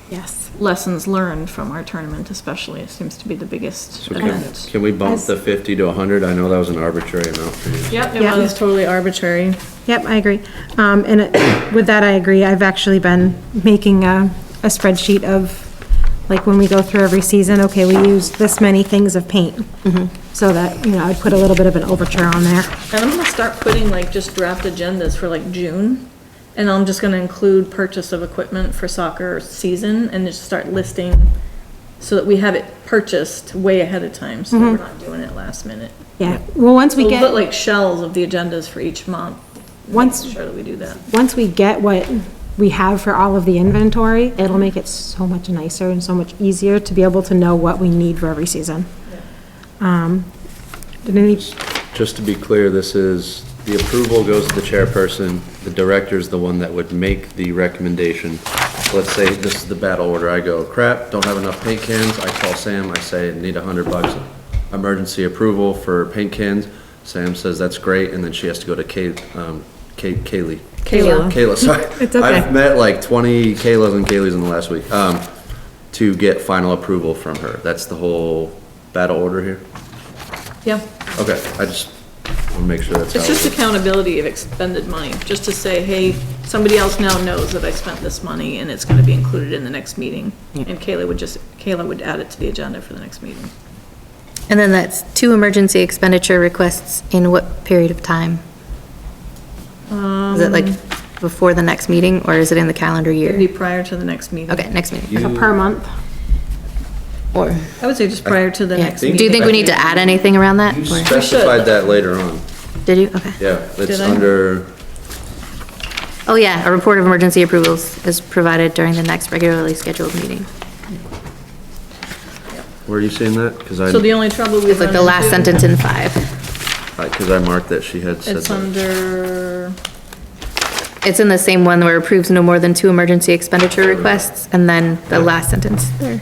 Yes. lessons learned from our tournament especially. It seems to be the biggest So event. can we bump the 50 to 100? I know that was an arbitrary amount for you. Yep, it Yeah. was totally arbitrary. Yep, I agree. And with that, I agree. I've actually been making a spreadsheet of, like, when we go through every season, okay, we use this many things of paint. So that, you know, I put a little bit of an overture on there. And I'm gonna start putting like just draft agendas for like June. And I'm just gonna include purchase of equipment for soccer season and just start listing so that we have it purchased way ahead of time, so we're not doing it last minute. Yeah, well, once we We'll put get, like shells of the agendas for each month. Once- Make sure that we do that. once we get what we have for all of the inventory, it'll make it so much nicer and so much easier to be able to know what we need for every season. Did any, Just to be clear, this is, the approval goes to the chairperson, the director's the one that would make the recommendation. Let's say this is the battle order, I go, crap, don't have enough paint cans, I call Sam, I say, need $100, emergency approval for paint cans. Sam says, that's great, and then she has to go to Kaylee. Kayla. Kayla, sorry. It's okay. I've met like 20 Kaylas and Kayleys in the last week, to get final approval from her. That's the whole battle order here? Yeah, Okay, I just want to make sure that's how it's it just works. accountability of expended money, just to say, hey, somebody else now knows that I spent this money and it's gonna be included in the next meeting. And Kayla would add it to the agenda for the next meeting. And then that's 2 emergency expenditure requests in what period of time? Is it like before the next meeting, or is it in the calendar It'd year? be prior to the next meeting. Okay, next meeting, like a per month? or, I would say just prior to the yeah. next Do meeting. you think we need to add anything around that? You or- specified that later on. Did you? Okay. Yeah, it's Did I? under, Oh, yeah, a report of emergency approvals is provided during the next regularly scheduled meeting. where are you seeing that? Because So the only trouble we've It's like run the last into, sentence in 5. I marked that she had said it's that. under It's in the same one where approves no more than 2 emergency expenditure requests, and then the last sentence there.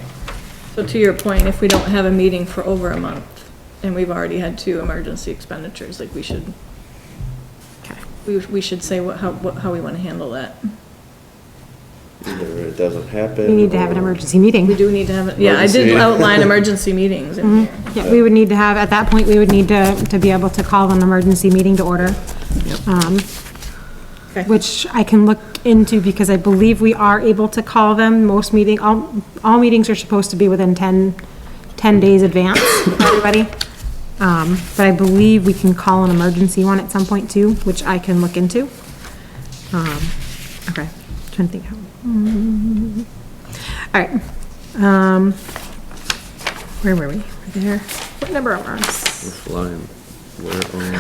So to your point, if we don't have a meeting for over a month, and we've already had 2 emergency expenditures, like we should, we should say how we want to handle that. Either it doesn't happen. We need to have an or- emergency meeting. We do need to have, yeah, I did Emergency. outline emergency meetings in here. Yeah, we would need to have, at that point, we would need to be able to call an emergency meeting to order. Okay. Which I can look into because I believe we are able to call them. Most all meetings are supposed to be within 10 days advance for everybody. But I believe we can call an emergency one at some point too, which I can look into. Okay, trying to think how. All right. Where were we? Right there. What number are we on? We're flying. We're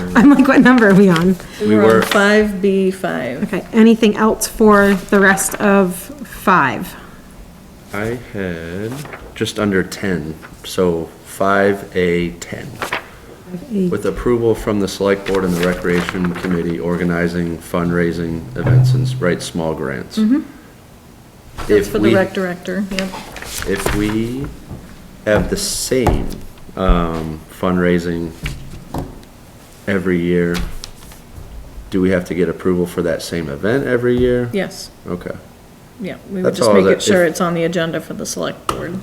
on. I'm like, what number are we on? We We're were- on 5B5. Okay, anything else for the rest of 5? I had just under 10, so 5A10. With approval from the select board and the recreation committee organizing fundraising events and write small grants. That's If for the we- rec director, yep. If we have the same fundraising every year, do we have to get approval for that same event every year? Yes, Okay. yeah, we would That's just all make that it sure if- it's on the agenda for the select board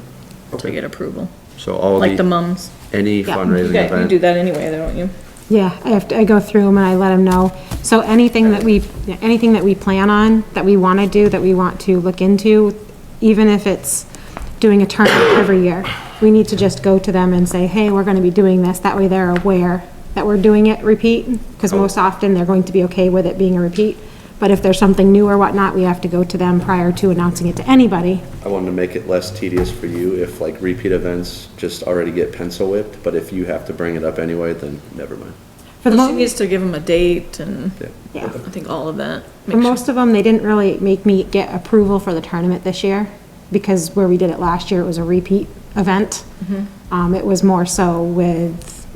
to Okay. get approval, So all like the the, mums. any Yeah. fundraising Yeah, you do event, that anyway, don't you? Yeah, I go through them and I let them know. So anything that we plan on, that we want to do, that we want to look into, even if it's doing a tournament every year, we need to just go to them and say, hey, we're going to be doing this. That way they're aware that we're doing it repeat, because most often they're going to be okay with it being a repeat. But if there's something new or whatnot, we have to go to them prior to announcing it to anybody. I wanted to make it less tedious for you if like repeat events just already get pencil whipped, but if you have to bring it up anyway, then never mind. For the She most, needs to give them a date and Yeah. yeah. I think all of that. For most of them, they didn't really make me get approval for the tournament this year, because where we did it last year, it was a repeat event. It was more so with,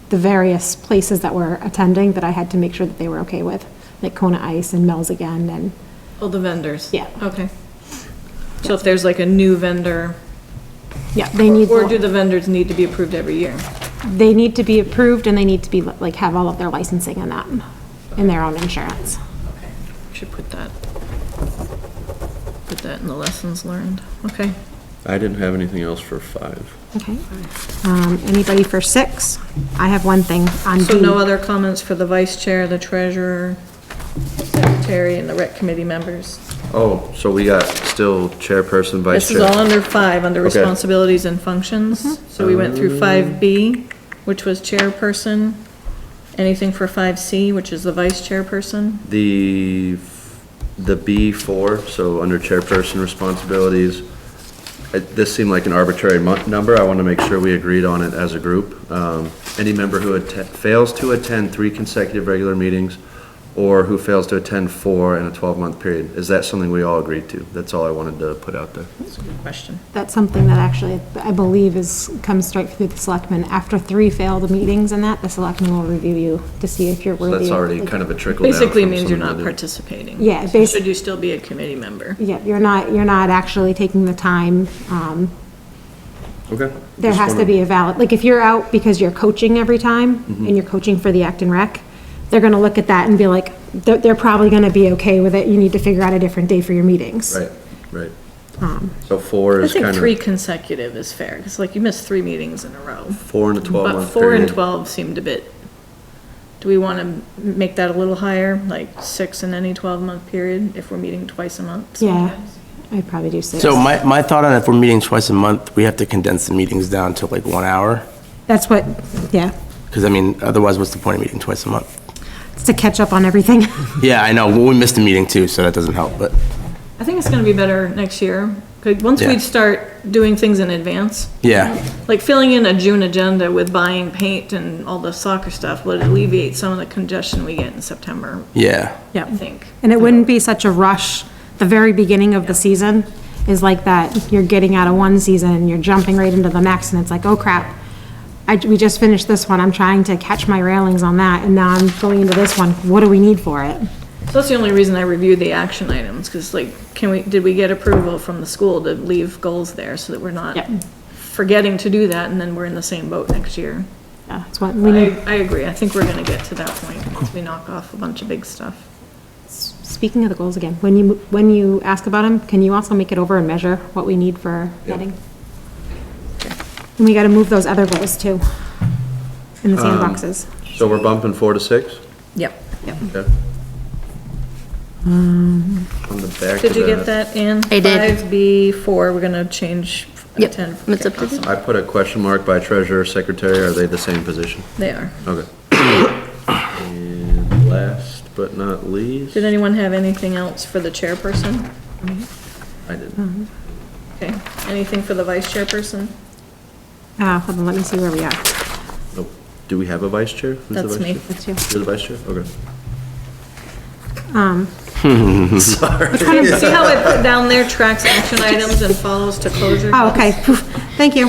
the various places that were attending that I had to make sure that they were okay with, like Kona Ice and Mel's Again, and, Oh, the vendors? Yeah. Okay. So if there's like a new vendor, yeah, they need, or do the vendors need to be approved every year? they need to be approved, and they need to be, like, have all of their licensing in that, in their own insurance. Should put that in the lessons learned. Okay. I didn't have anything else for 5. Okay. Anybody for 6? I have one thing on So no D. other comments for the vice chair, the treasurer, secretary, and the rec committee members? Oh, so we got still chairperson, vice This is all chair. under 5, under Okay. responsibilities and functions. So we went through 5B, which was chairperson. Anything for 5C, which is the vice chairperson? The B4, so under chairperson responsibilities, this seemed like an arbitrary number. I want to make sure we agreed on it as a group. Any member who fails to attend 3 consecutive regular meetings or who fails to attend 4 in a 12-month period. Is that something we all agreed to? That's all I wanted to put out there. That's a good question. That's something that actually, I believe, comes straight through the selectmen. After 3 failed meetings and that, the selectmen will review you to see if you're So worthy. that's of- already kind of a trickle down. Basically from means you're someone not who did. participating. Yeah, So basi- should you still be a committee member? Yeah, you're not actually taking the time. Okay. There Just has to wanna- be a valid, like, if you're out because you're coaching every time, and you're coaching for the Acton Rec, they're gonna look at that and be like, they're probably gonna be okay with it. You need to figure out a different day for your meetings. Right, right. So 4 I is think kind 3 of, consecutive is fair, because like you missed 3 meetings in a row. 4 in a But 12-month 4 and period. 12 seemed a bit, do we want to make that a little higher, like 6 in any 12-month period, if we're meeting twice a month? Yeah, sometimes? I'd probably do 6. So my thought on it, if we're meeting twice a month, we have to condense the meetings down to like 1 hour. That's what, yeah, Because I mean, otherwise what's the point of meeting twice a month? it's to catch up on everything. Yeah, I know. Well, we missed a meeting too, so that doesn't help, but I think it's going to be better next year, 'cause once we Yeah. start doing things in advance, yeah. like filling in a June agenda with buying paint and all the soccer stuff would alleviate some of the congestion we get in September, Yeah. Yeah. I think. And it wouldn't be such a rush. The very beginning of the season is like that. You're getting out of one season and you're jumping right into the next, and it's like, oh crap. We just finished this one. I'm trying to catch my railings on that, and now I'm going into this one. What do we need for it? So that's the only reason I reviewed the action items, because like, did we get approval from the school to leave goals there so that we're not Yep. forgetting to do that and then we're in the same boat next year? Yeah, that's what we need. I agree. I think we're gonna get to that point once we knock off a bunch of big stuff. Speaking of the goals again, when you ask about them, can you also make it over and measure what we need for netting? And we gotta move those other goals too, in the sandboxes. So we're bumping 4 to 6? Yep. Okay. On the back Did of you get that, Ann? I did. 5B4, we're gonna change Yep, 10. it's up to Okay, you. I put a question mark by treasurer, secretary, are they the same position? they are. Okay. And last but not least, Did anyone have anything else for the chairperson? I didn't. Okay, anything for the vice chairperson? Hold on, let me see where we are. Nope. Do we have a vice chair? Who's the That's vice me. chair? That's you. You're the vice chair? Okay. See how I put down there tracks action items and follows to closure? Oh, okay, Phew. Thank you.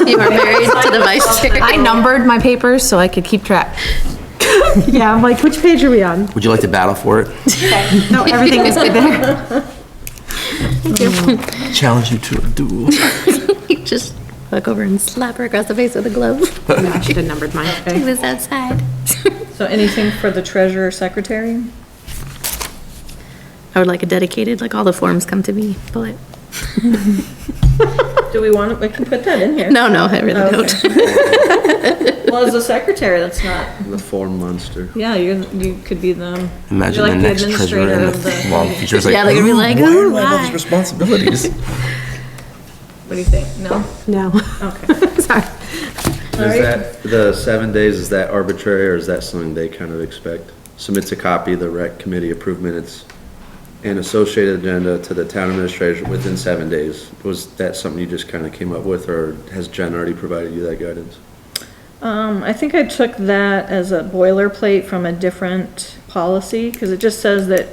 You are married to the vice chair. I numbered my papers so I could keep track. Yeah, I'm like, which page are we on? Would you like to battle for it? No, everything is good there. Challenge you to a duel. You just look over and slap her across the face with a glove. No, I should have numbered mine, Take okay. this outside. So anything for the treasurer, secretary? I would like a dedicated, like all the forms come to me, but, Do we want, we can put that in here. no, I really don't. Well, as a secretary, that's not, The form monster. yeah, you could be the, Imagine you're like the the next treasurer administrator in of the the, long future's like, Yeah, they're gonna be like, why "Ooh, do I have all these why?" responsibilities? what do you think? No? No, Okay. sorry. Is that, the 7 days, is that arbitrary or is that something they kind of expect? Submits a copy of the rec committee approved minutes and associated agenda to the town administrator within 7 days. Was that something you just kind of came up with or has Jen already provided you that guidance? I think I took that as a boilerplate from a different policy, because it just says that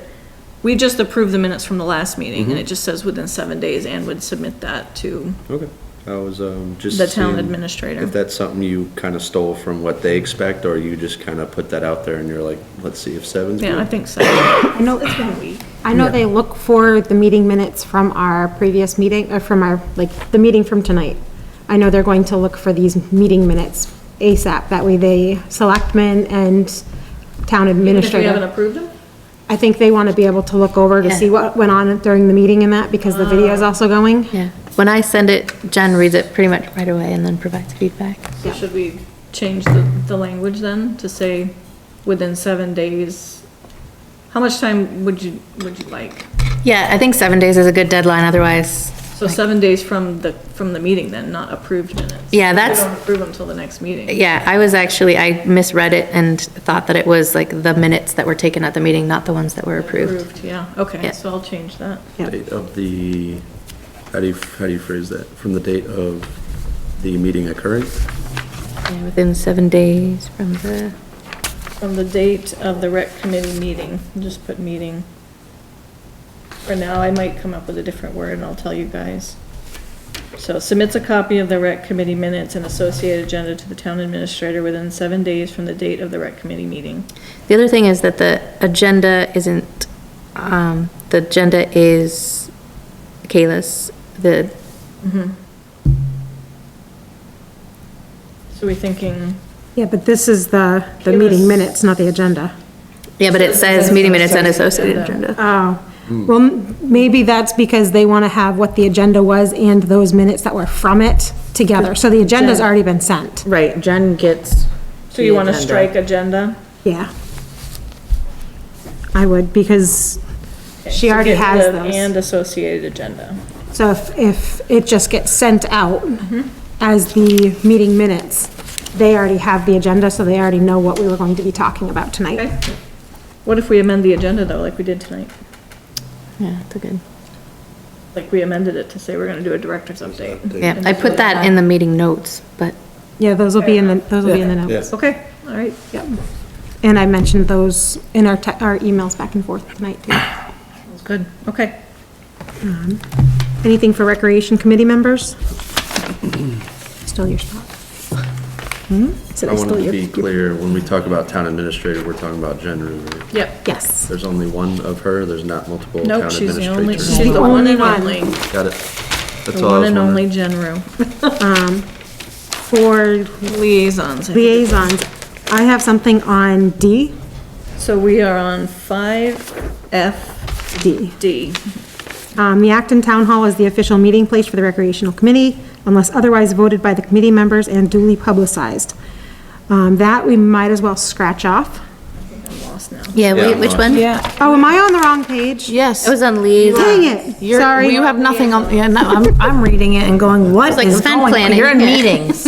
we just approved the minutes from the last meeting, and it just says within 7 days, and would submit that to Okay. I was, just. the town seeing administrator. If that's something you kind of stole from what they expect or you just kind of put that out there and you're like, let's see if 7's good? Yeah, I think so. I know, I know they look for the meeting minutes from our previous meeting, or from our, like, the meeting from tonight. I know they're going to look for these meeting minutes ASAP, that way they, selectmen and town Even if we haven't administrator. approved them? I think they want to be able to look over to Yeah. see what went on during the meeting and that, because the video is also going. Yeah, when I send it, Jen reads it pretty much right away and then provides feedback. So should we change the language then to say within 7 days? How much time would you like? Yeah, I think 7 days is a good deadline, otherwise, So 7 days from the meeting then, not approved minutes? Yeah, that's- We don't approve them until the next meeting. yeah, I misread it and thought that it was like the minutes that were taken at the meeting, not the ones that were approved. Yeah, okay, Yeah. so I'll change that. Date of the, how do you phrase that? From the date of the meeting occurring? Yeah, within 7 days from the, From the date of the rec committee meeting, just put meeting. For now, I might come up with a different word and I'll tell you guys. So submits a copy of the rec committee minutes and associated agenda to the town administrator within 7 days from the date of the rec committee meeting. the other thing is that the agenda isn't, the agenda is Kayla's, So we're thinking, Yeah, but this is the meeting minutes, not the agenda. yeah, but it says meeting minutes and associated agenda. Oh, well, maybe that's because they want to have what the agenda was and those minutes that were from it together. So the agenda's already been sent. Right, Jen gets. so you the wanna agenda. strike agenda? Yeah. I would, because she So already get has the those. And associated agenda. So if it just gets sent out as the meeting minutes, they already have the agenda, so they already know what we were going to be talking about tonight. Okay. What if we amend the agenda though, like we did tonight? Yeah, that's a good. Like we amended it to say we're gonna do a director's update. Yeah, I put that in the meeting notes, but Yeah, those will be in the notes. Okay, all right. Yep. And I mentioned those in our emails back and forth tonight too. That's good, okay. Anything for recreation committee members? Still your spot. So I they wanted still- to be clear, when we talk about town administrator, we're talking about Jen Ruger. Yep. Yes. There's only one of her, there's not multiple town Nope, she's the only, administrators. she's the only one and one. only, Got it. That's the all I one was and only wondering. Jen Rue. For Liaisons. I think. liaisons, I have something on D. So we are on 5FD. D. The Acton Town Hall is the official meeting place for the recreational committee unless otherwise voted by the committee members and duly publicized. That we might as well scratch off. I'm lost now. Yeah, Yeah, wait, which one? Yeah, Oh, am I on the wrong page? yes. It was on liaison. Dang it, You're, sorry. you have nothing on, yeah, no, I'm reading it and going, what like is event going? planning. You're in meetings.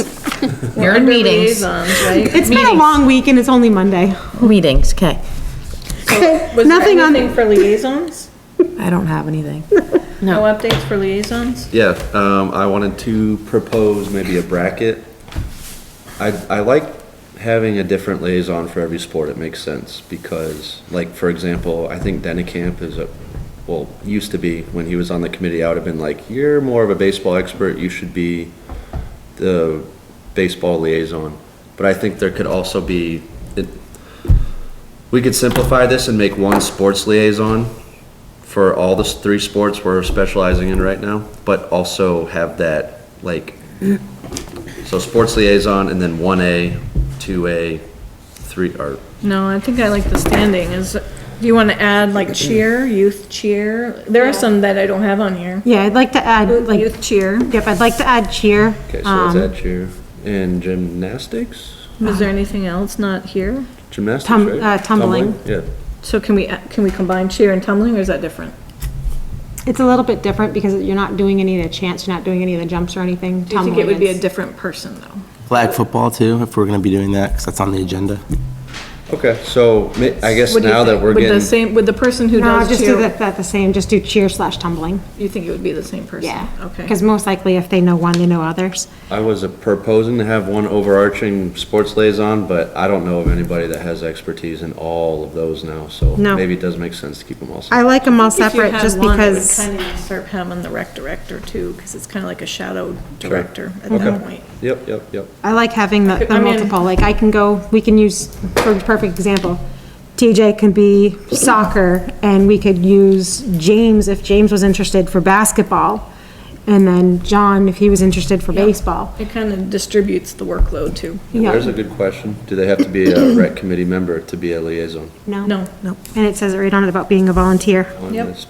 You're in Under meetings. Liaisons, right? It's been a meetings. long week and it's only Monday. Meetings, okay. Was Nothing there on- anything for liaisons? I don't have anything. No updates for liaisons? Yeah, I wanted to propose maybe a bracket. I like having a different liaison for every sport, it makes sense, because, like, for example, I think Dennekamp used to be, when he was on the committee, I would have been like, you're more of a baseball expert, you should be the baseball liaison. But I think there could also be, we could simplify this and make one sports liaison for all the three sports we're specializing in right now, but also have that, like, so sports liaison and then 1A, 2A, 3, or, No, I think I like the standing. Do you want to add like cheer, youth cheer? There are some that I don't have on here. Yeah, I'd like to add, like, Youth cheer. yep, I'd like to add cheer. okay, so let's add cheer. And gymnastics? Is there anything else not here? Gymnastics, Tum- right? tumbling. Yeah. So can we combine cheer and tumbling, or is that different? It's a little bit different because you're not doing any of the chants, you're not doing any of the jumps or anything. Do you think it would be a Tumbling is- different person, though? Flag football too, if we're gonna be doing that, because that's on the agenda. Okay, so I guess What do you now that think? we're getting, Would the person who No, does just do cheer, that the same, just do cheer / tumbling. you think it would be the same person? Yeah. Okay. Because most likely if they know one, they know others. I was proposing to have one overarching sports liaison, but I don't know of anybody that has expertise in all of those now, so No. maybe it does make sense to keep them all I separate. like them all If you separate had just one, it would because, kind of start having the rec director too, because it's kind of like a shadow Sure. director at Okay. that point. Yep. I like having the I mean- multiple, like I can go, we can use, for a perfect example, TJ can be soccer and we could use James if James was interested for basketball. And then John if he was interested for baseball. It kind of distributes the workload too. Yeah. There's a good question. Do they have to be a rec committee member to be a liaison? No? No, And it says it right on it about being a volunteer. On Yep. this,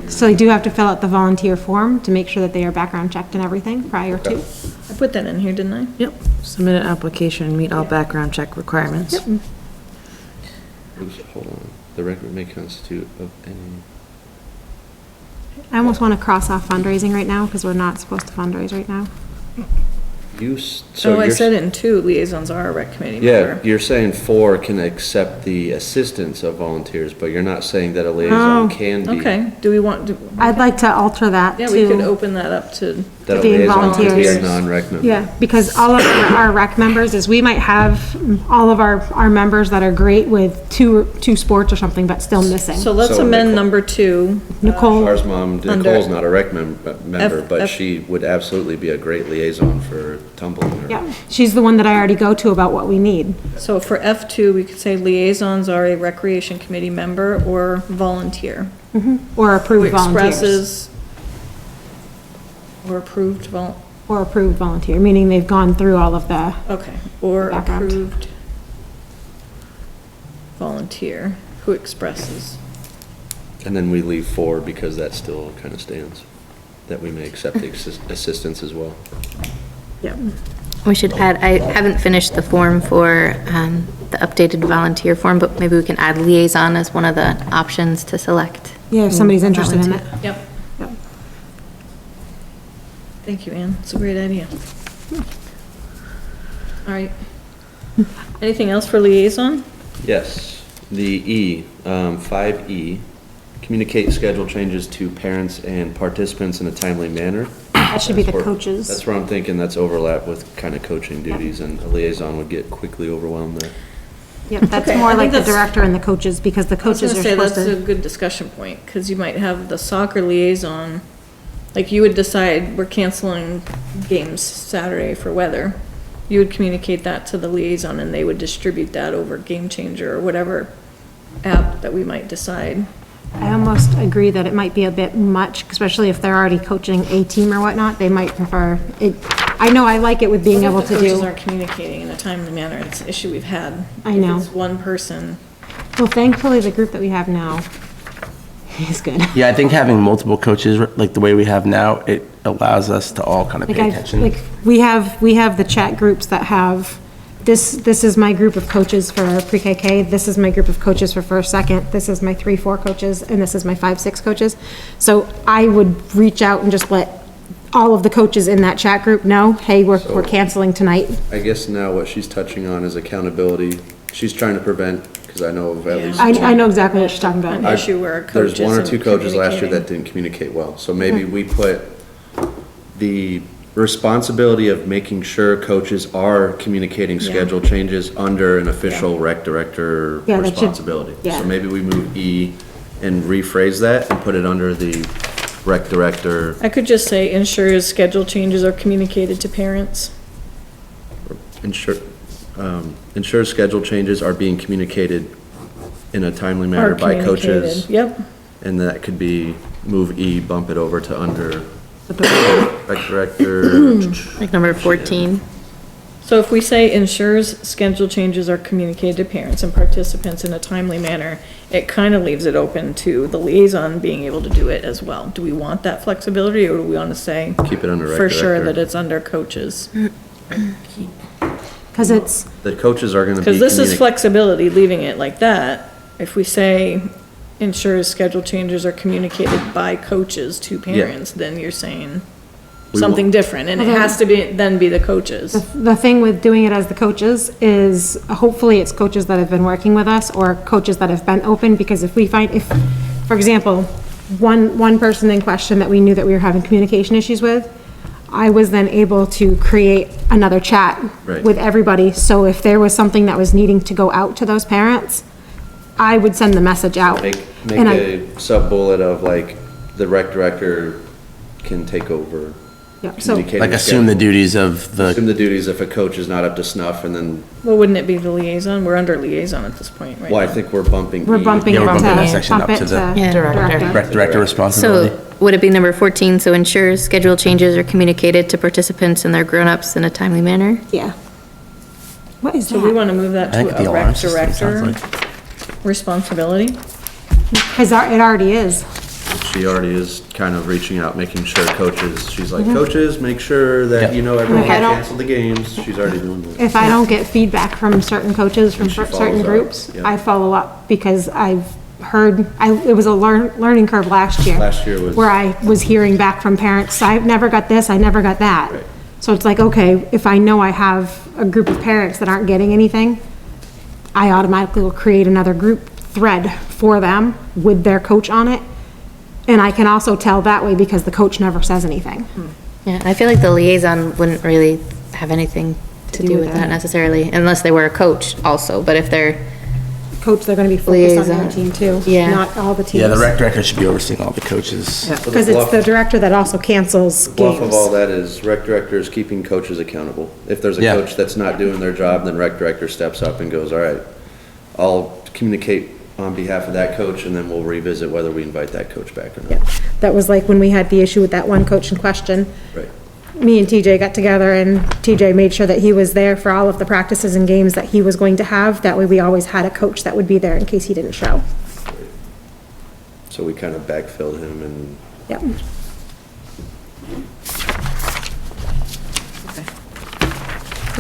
So they do have to fill out the volunteer form to make sure that they are background checked and everything prior to. I put that in here, didn't I? Yep. Submit an application and meet all background check requirements. Hold on. The record may constitute of any. I almost want to cross off fundraising right now because we're not supposed to fundraise right now. So I said it in two, liaisons are a rec committee Yeah, member. you're saying 4 can accept the assistance of volunteers, but you're not saying that a liaison Oh, can be. Okay, do we want, I'd like to alter that yeah, we could to, open that up to, That a being liaison can be a volunteers. non-rec member. yeah, because all of our rec members is we might have all of our members that are great with two sports or something, but still missing. so let's So amend Nicole- number 2. Nicole, Ours mom, Under- Nicole's not a rec member, but F- she would absolutely be a great liaison for tumbling. or- yeah, she's the one that I already go to about what we need. So for F2, we could say liaisons are a recreation committee member or volunteer. Or Who approved volunteers. expresses or approved Or approved volunteer, meaning they've gone through all of the, okay, or Background. approved volunteer who expresses. And then we leave 4 because that still kind of stands, that we may accept the assistance as well. yeah. We should add, I haven't finished the form for the updated volunteer form, but maybe we can add liaison as one of the options to select. Yeah, if somebody's interested in it. Yep. Yep. Thank you, Ann. It's a great idea. All right. Anything else for liaison? Yes, the 5E, communicate schedule changes to parents and participants in a timely manner. That should be the That's where- coaches. That's where I'm thinking that's overlap with kind of coaching duties, and a liaison would get quickly overwhelmed there. Yep, that's Okay, I more think like the that's- director and the coaches, because the I was coaches gonna are say, supposed that's a to. good discussion point, because you might have the soccer liaison, like you would decide, we're canceling games Saturday for weather. you would communicate that to the liaison and they would distribute that over Game Changer or whatever app that we might decide. I almost agree that it might be a bit much, especially if they're already coaching a team or whatnot, they might prefer it. I know I like it with being able If the to coaches do. aren't communicating in a timely manner, it's an issue we've had. I know. If it's one person. Well, thankfully, the group that we have now is good. Yeah, I think having multiple coaches, like the way we have now, it allows us to all kind of Like pay I, attention. like, we have the chat groups that have, this is my group of coaches for pre-KK, this is my group of coaches for first, second, this is my 3-4 coaches, and this is my 5-6 coaches. So I would reach out and just let all of the coaches in that chat group know, hey, we're canceling tonight. I guess now what she's touching on is accountability. She's trying to prevent, because I know of at least. I know exactly what you're talking An about. issue where a coach There's one or isn't two coaches last year communicating. that didn't communicate well. So maybe we put the responsibility of making sure coaches are communicating schedule changes under an official rec director Yeah, that should- responsibility. yeah. So maybe we move E and rephrase that and put it under the rec director. I could just say ensures schedule changes are communicated to parents. Ensure schedule changes are being communicated in a timely manner Are by coaches. communicated. Yep. And that could be move E, bump it over to under rec director. Like number 14. So if we say ensures schedule changes are communicated to parents and participants in a timely manner, it kind of leaves it open to the liaison being able to do it as well. Do we want that flexibility, or do we want to say Keep it under rec for sure director. that it's under coaches? Because it's, The coaches are gonna be. Because this is communi- flexibility, leaving it like that. If we say ensures schedule changes are communicated by coaches to parents, then you're saying We something different, and it has to be, then be the coaches. the thing with doing it as the coaches is hopefully it's coaches that have been working with us or coaches that have been open, because if we find, if, for example, one person in question that we knew that we were having communication issues with, I was then able to create another chat Right. with everybody. So if there was something that was needing to go out to those parents, I would send the message out. Make And I- a sub-bullet of like, the rec director can take over Yeah, so, communicating. Like assume the duties of Assume the, the duties if a coach is not up to snuff, and then, Well, wouldn't it be the liaison? We're under liaison at this point, right? well, I now. think we're bumping E. we're bumping it Yeah, we're bumping that to, section bump up it to to the- Yeah. director. rec director responsibility. So would it be number 14, so ensures schedule changes are communicated to participants and their grown-ups in a timely manner? Yeah. What is So we that? want to move that I think to the a alarm rec system sounds director like. responsibility? Because it already is. She already is kind of reaching out, making sure coaches, she's Mm-hmm. like, coaches, make sure that you know everyone If I don't- canceled the games. She's already doing that. If I don't get feedback from certain coaches, from She follows certain up, groups, yeah. I follow up because I've heard, it was a learning curve last year. Last year was- Where I was hearing back from parents, I never got this, I never got that. Right. So it's like, okay, if I know I have a group of parents that aren't getting anything, I automatically will create another group thread for them with their coach on it. And I can also tell that way because the coach never says anything. Yeah, I feel like the liaison wouldn't really have anything to do with that necessarily, unless they were a coach also, but if they're, Coach, they're gonna be focused on their Liaison. team too, Yeah. not all the teams. Yeah, the rec director should be overseeing all the coaches. Because it's the director that also cancels Bluff of all games. that is rec director is keeping coaches accountable. If there's a Yeah. coach that's not doing their job, then rec director steps up and goes, all right, I'll communicate on behalf of that coach, and then we'll revisit whether we invite that coach back or not. That was like when we had the issue with that one coach in question. Right. Me and TJ got together and TJ made sure that he was there for all of the practices and games that he was going to have. That way we always had a coach that would be there in case he didn't show. So we kind of backfilled him and Yep.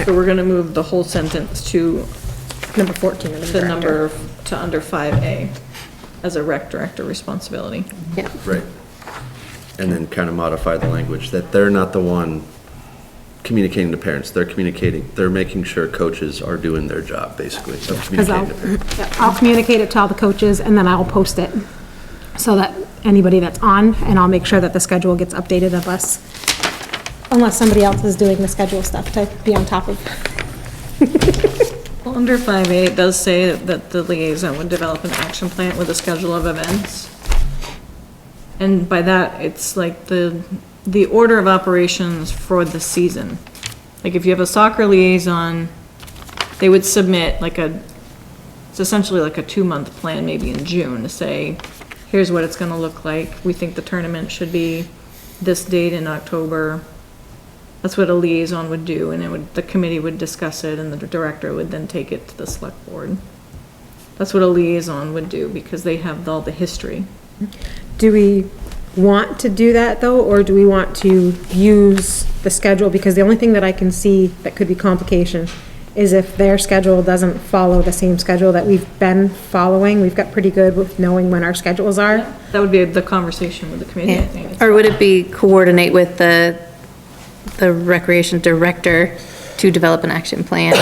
So we're gonna move the whole sentence to Number 14 of the the director. number, to under 5A as a rec director responsibility. yeah. Right. And then kind of modify the language, that they're not the one communicating to parents, they're communicating, they're making sure coaches are doing their job, basically, of Because communicating to parents. I'll communicate it to all the coaches and then I'll post it so that anybody that's on, and I'll make sure that the schedule gets updated unless somebody else is doing the schedule stuff to be on top of. Well, under 5A, it does say that the liaison would develop an action plan with a schedule of events. And by that, it's like the order of operations for the season. Like, if you have a soccer liaison, they would submit it's essentially like a 2-month plan, maybe in June, to say, here's what it's gonna look like. We think the tournament should be this date in October. That's what a liaison would do, and the committee would discuss it, and the director would then take it to the select board. That's what a liaison would do, because they have all the history. Do we want to do that though, or do we want to use the schedule? Because the only thing that I can see that could be complication is if their schedule doesn't follow the same schedule that we've been following. We've got pretty good with knowing when our schedules are. That would be the conversation with the committee, I think. Or would it be coordinate with the recreation director to develop an action plan,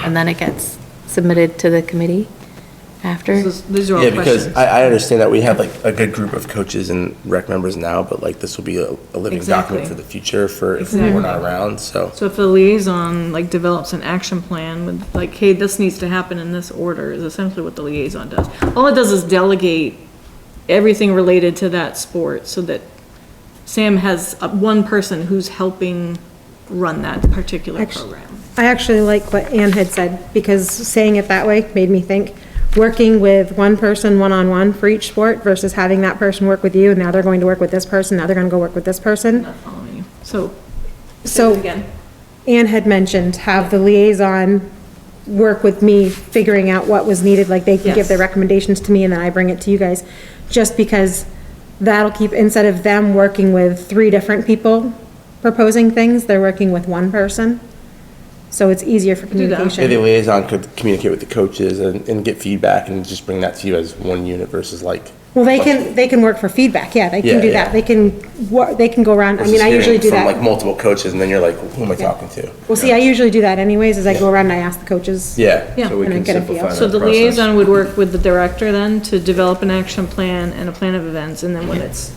and then it gets submitted to the committee after? These are all Yeah, because questions. I understand that we have like a good group of coaches and rec members now, but like this will be a living Exactly. document for the future for if Exactly. we're not around, so. So if the liaison develops an action plan with hey, this needs to happen in this order, is essentially what the liaison does. All it does is delegate everything related to that sport so that Sam has one person who's helping run that particular program. I actually like what Ann had said, because saying it that way made me think, working with one person one-on-one for each sport versus having that person work with you, and now they're going to work with this person, now they're gonna go work with this person. Not following you. So, So again, Ann had mentioned have the liaison work with me figuring out what was needed, like they can give Yes. their recommendations to me and then I bring it to you guys. Just because that'll keep, instead of them working with 3 different people proposing things, they're working with one person. So it's easier for that. Maybe the communication. liaison could communicate with the coaches and get feedback and just bring that to you as one unit versus like. Well, they can work for feedback, yeah, they can Yeah, do yeah. that. They can go around, I mean, versus I usually hearing do from, like that. multiple coaches and then you're like, who am I talking to? Well, see, I usually do that anyways, is I go around and I ask the coaches. Yeah. Yeah. So we And I can get a simplify feel. that so the process. liaison would work with the director then to develop an action plan and a plan of events, and then when it's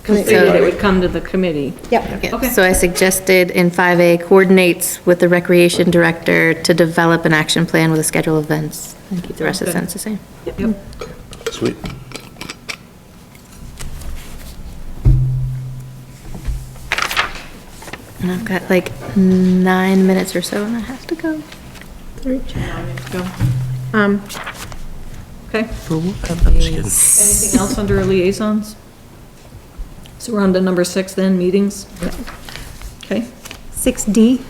completed, it would come to the committee. Yep, Yeah, Okay. so I suggested in 5A, coordinates with the recreation director to develop an action plan with a schedule of events, and keep the rest of the Okay. sentence the same. Yep. Sweet. And I've got like 9 minutes or so, and I have to go. Go. Okay. Anything else under liaisons? So we're on to number 6 then, meetings? Okay. 6D.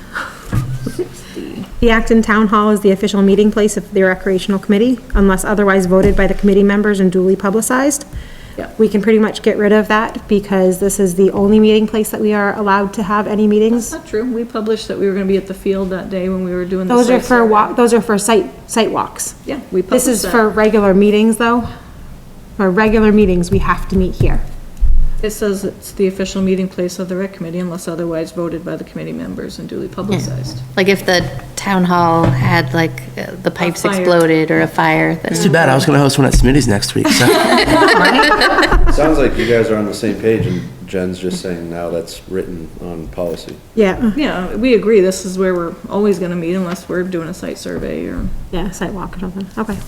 The Acton Town Hall is the official meeting place of the recreational committee, unless otherwise voted by the committee members and duly publicized. Yeah. We can pretty much get rid of that because this is the only meeting place that we are allowed to have any meetings. Not true. We published that we were gonna be at the field that day when we were doing the Those are site for survey. those are for site walks. Yeah, we This published is that. for regular meetings though. For regular meetings, we have to meet here. It says it's the official meeting place of the rec committee unless otherwise voted by the committee members and duly publicized. Like if the town hall had like the pipes fire. exploded or a fire, then. Too bad, I was gonna host one at Smitty's next week, so. Sounds like you guys are on the same page, and Jen's just saying now that's written on policy. Yeah, Yeah, we agree. This is where we're always gonna meet unless we're doing a site survey or, yeah, site walk or something. Okay.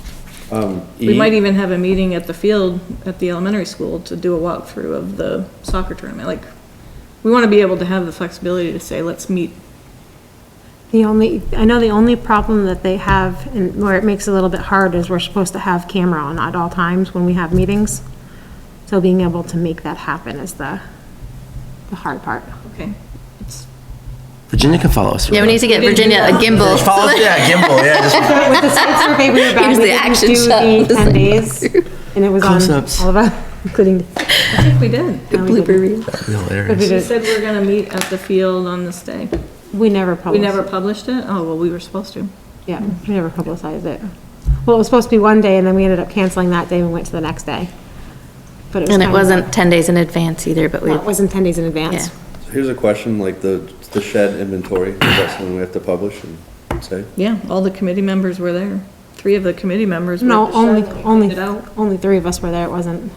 we might even have a meeting at the field at the elementary school to do a walkthrough of the soccer tournament. Like, we wanna be able to have the flexibility to say, let's meet. I know the only problem that they have, and where it makes it a little bit hard, is we're supposed to have camera on at all times when we have meetings. So being able to make that happen is the hard part. Okay. Virginia can follow us. Yeah, we need to get Virginia a gimbal. Follow, yeah, gimbal, yeah, just With the site survey, we were bad, Here's we the didn't action do shot. the 10 days, and it was on Close-ups. all of us, including, I think we did. Blooper reel. hilarious. We said we're gonna meet at the field on this day. we never We published. never published it? Oh, well, we were supposed to. Yeah, we never publicized it. Well, it was supposed to be one day, and then we ended up canceling that day and went to the next day. But it was And it kind of- wasn't 10 days in advance either, but we, No, it wasn't 10 days in advance. yeah. So here's a question, like the shed inventory, is that something we have to publish and say? Yeah, all the committee members were there. 3 of the committee members were No, at the shed when we only, cleaned it out. only 3 of us were there, it wasn't.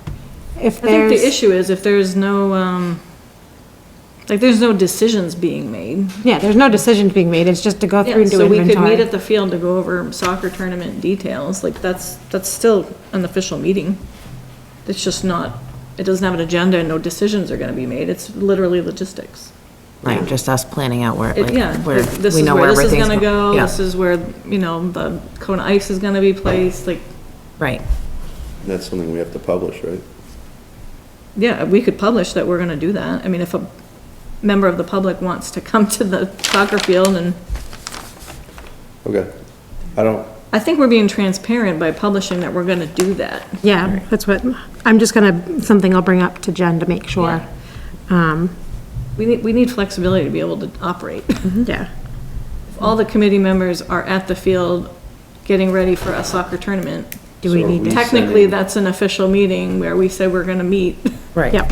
If I think the there's, issue is if there's no, there's no decisions being made. yeah, there's no decisions being made, it's just to go through Yeah, and do so we could meet inventory. at the field to go over soccer tournament details, like that's still an official meeting. It's just not, it doesn't have an agenda and no decisions are gonna be made, it's literally logistics. Right, just us planning out where, like, Yeah, where this we is know where where this is everything's. gonna go, Yeah, this is where, the cone of ice is gonna be placed, like, right. That's something we have to publish, right? yeah, we could publish that we're gonna do that. I mean, if a member of the public wants to come to the soccer field, and Okay. I think we're being transparent by publishing that we're gonna do that. Yeah, that's what, I'm just gonna, something I'll bring up to Jen to make sure. We need flexibility to be able to operate. Yeah, If all the committee members are at the field getting ready for a soccer tournament, do we So need we- to? technically, that's an official meeting where we said we're gonna meet, Right. Yep,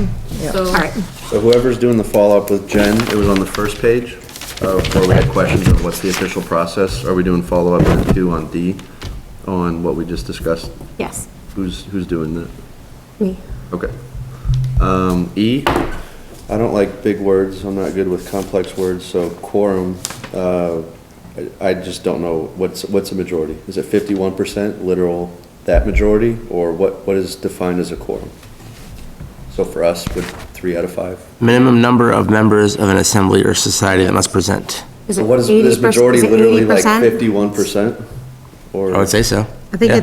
so. all right. So whoever's doing the follow-up with Jen, it was on the first page, where we had questions of what's the official process. Are we doing follow-up then too on D, on what we just discussed? Yes, Who's doing that? me. Okay. E, I don't like big words, I'm not good with complex words, so quorum, I just don't know, what's a majority? Is it 51% literal, that majority, or what is defined as a quorum? So for us, would 3 out of 5? Minimum number of members of an assembly or society that must present. Is So it what is 80%? majority Is it literally like 80%? 51%? Or? I would say so. I think Yeah.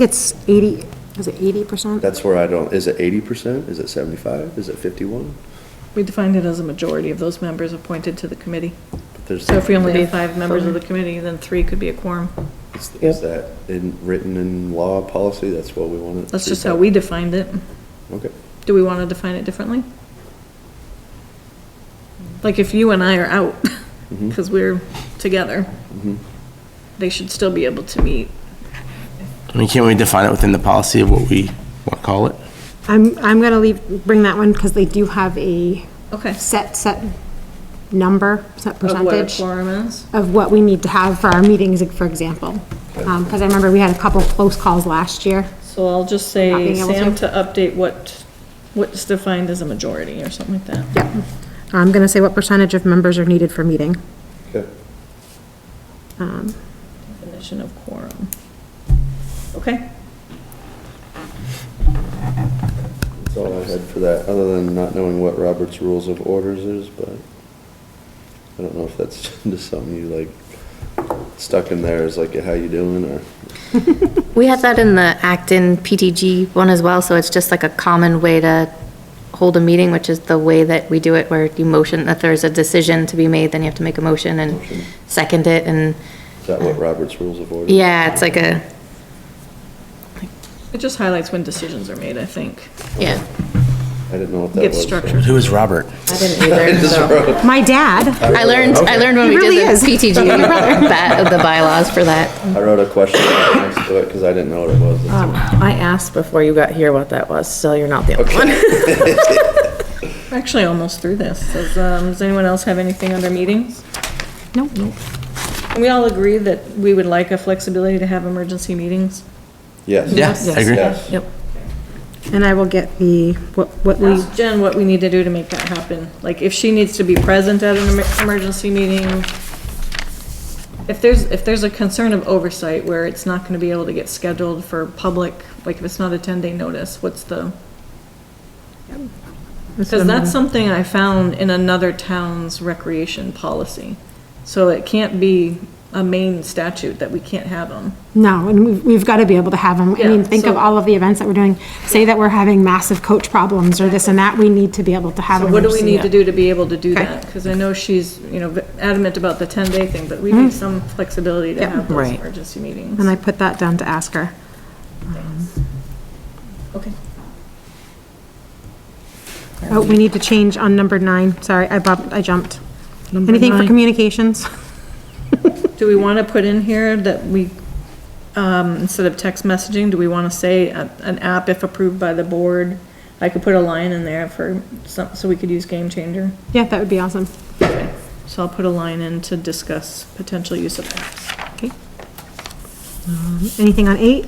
it's 80, is it 80%? That's where I don't, is it 80%? Is it 75? Is it 51? We defined it as a majority of those members appointed to the committee. There's, So if we only have 5 members of the committee, then 3 could be a quorum. is that written in law policy? That's what we want to. That's just how we defined it. Okay. Do we want to define it differently? Like if you and I are out, because we're together, they should still be able to meet. I mean, can't we define it within the policy of what we want to call it? I'm gonna bring that one, because they do have a Okay. set number, set Of what a percentage quorum is? of what we need to have for our meetings, for example. Because I remember we had a couple close calls last year. So I'll just Not say, being able Sam, to update what's defined as a majority or something like that. Yep. I'm gonna say what percentage of members are needed for meeting. Okay. Definition of quorum. Okay. That's all I had for that, other than not knowing what Robert's Rules of Orders is, but I don't know if that's just something you like stuck in there as like, how you doing, or? We have that in the Acton PTG one as well, so it's just like a common way to hold a meeting, which is the way that we do it, where you motion, if there's a decision to be made, then you have to make a motion and second it, and, Is that what Robert's Rules of Order? yeah, it's like a, It just highlights when decisions are made, I think. yeah. I didn't know what that Gets was. so- structured. Who is Robert? I didn't either, so. My dad, I learned when we really did the is. PTG, the bylaws for that. I wrote a question next to it, because I didn't know what it was. I asked before you got here what that was, so you're not the only one. We're actually almost through this. Does anyone else have anything under meetings? nope. Can we all agree that we would like a flexibility to have emergency meetings? Yes. Yeah, I agree. Yes. Yep. And I will get what we, Ask Jen what we need to do to make that happen. Like, if she needs to be present at an emergency meeting, if there's a concern of oversight where it's not gonna be able to get scheduled for public, like if it's not a 10-day notice, what's the? Because that's something I found in another town's recreation policy. So it can't be a main statute that we can't have them. no, and we've got to be able to have them. I Yeah, mean, think of so- all of the events that we're doing. Say that we're having massive coach problems or this and that, we need to be able to have So them. what do we need to do to be able to do Okay. that? Because I know she's, adamant about the 10-day thing, but we need some flexibility to Yeah. have those Right. emergency meetings. And I put that down to ask her. Okay. Oh, we need to change on number 9. Sorry, I jumped. Anything for 9. communications? Do we want to put in here that we, instead of text messaging, do we want to say an app if approved by the board? I could put a line in there for so we could use Game Changer. Yeah, that would be awesome. So I'll put a line in to discuss potential use of apps. Okay. Anything on 8?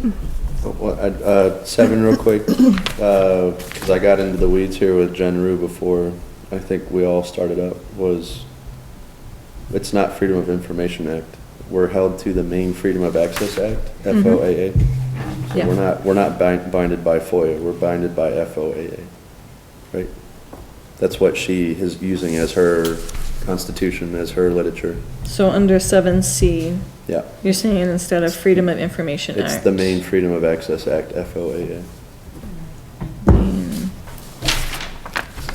7 real quick, because I got into the weeds here with Jen Rue before I think we all started up, it's not Freedom of Information Act. We're held to the main Freedom of Access Act, FOAA. So Yeah. we're not binded by FOIA, we're binded by FOAA, right? That's what she is using as her Constitution as her literature. So under 7C, Yeah, you're saying instead of Freedom of Information it's Act. the Maine Freedom of Access Act, FOAA.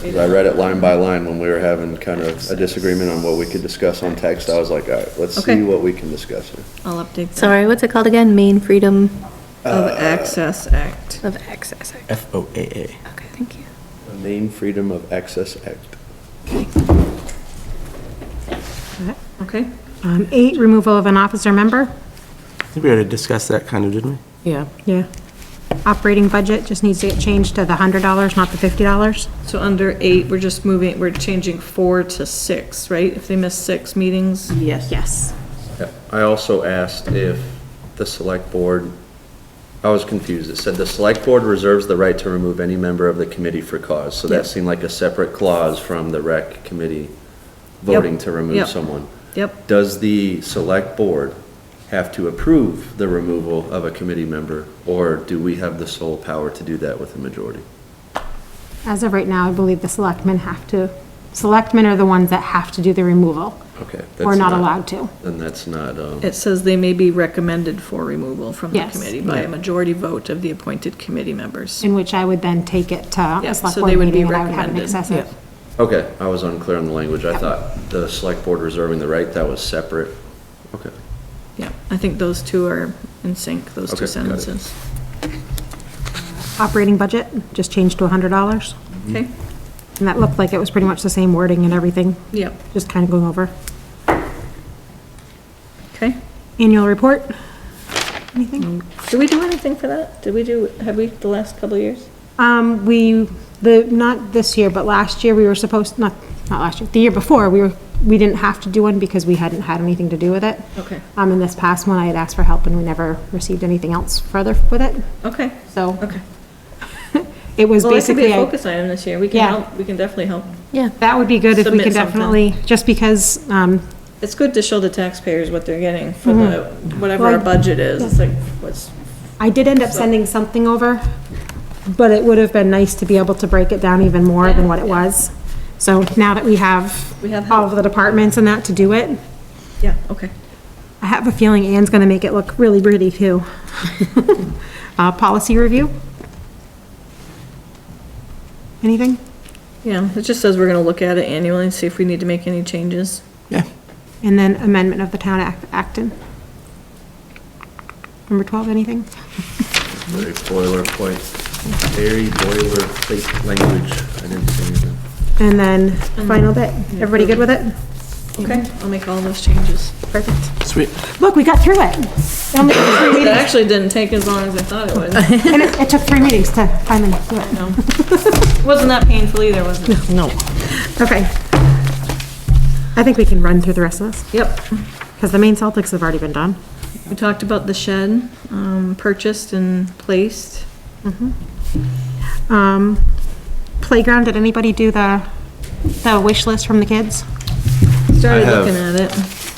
I read it line by line when we were having kind of a disagreement on what we could discuss on text. I was like, all right, let's Okay. see what we can discuss here. I'll update that. Sorry, what's it called again? Maine Freedom Of Access Act. of Access Act. FOAA. Okay, thank you. The Maine Freedom of Access Act. Okay. 8, removal of an officer member. I think we already discussed that kind of, didn't we? Yeah. Yeah. Operating budget just needs to get changed to the $100, not the $50. So under 8, we're changing 4 to 6, right? If they miss 6 meetings? Yes. Yes. I also asked if the select board, I was confused. It said the select board reserves the right to remove any member of the committee for cause. So that Yep. seemed like a separate clause from the rec committee voting to remove Yep. someone. Yep. Does the select board have to approve the removal of a committee member, or do we have the sole power to do that with a majority? As of right now, I believe the selectmen are the ones that have to do the removal. Okay. We're that's not allowed to. Then that's not, It says they may be recommended for removal from the Yes. committee by a majority vote of the appointed committee members. In which I would then take it to Yeah, a select so board they would be meeting and I would have an recommended. excessive. okay, I was unclear on the language. I thought the select board reserving the right, that was separate. Okay. Yeah, I think those two are in sync, those two Okay, got it. sentences. Operating budget, just changed to $100. Okay, And that looked like it was pretty much the same wording and everything, yeah, just kind of going over. okay. Annual report? Anything? Did we do anything for that? Have we the last couple of years? Not this year, but last year, we were supposed, not last year, the year before, we didn't have to do one because we hadn't had anything to do with it. Okay, In this past one, I had asked for help and we never received anything else further with it, okay, so okay. it was Well, that could be basically, a focus item this year. We can Yeah. help, we can definitely help. Yeah. that would be good if we Submit could something. definitely, just because, It's good to show the taxpayers what they're getting for the, whatever our Well, budget is. It's like, what's, I did end up sending something over, but it would have been nice to be able to break it down even more than what it was. So now that we have We have all help. of the departments and that to do it, yeah, okay. I have a feeling Ann's gonna make it look really pretty too. Policy review? Anything? Yeah, it just says we're gonna look at it annually and see if we need to make any changes. Yeah. And then amendment of the town Acton. Number 12, anything? Very boilerplate, very boilerplate language. I didn't see anything. And then final bit, everybody good with it? Okay, I'll make all those changes. Perfect. Sweet. Look, we got through it. It only took 3 It meetings, actually didn't take as long as I thought it would. and it took 3 meetings to finally do it. No. Wasn't that painful either, was it? No. Okay. I think we can run through the rest of this, Yep. because the main Celtics have already been done. We talked about the shed, purchased and placed. Playground, did anybody do the wish list from the kids? Started I have. looking at it.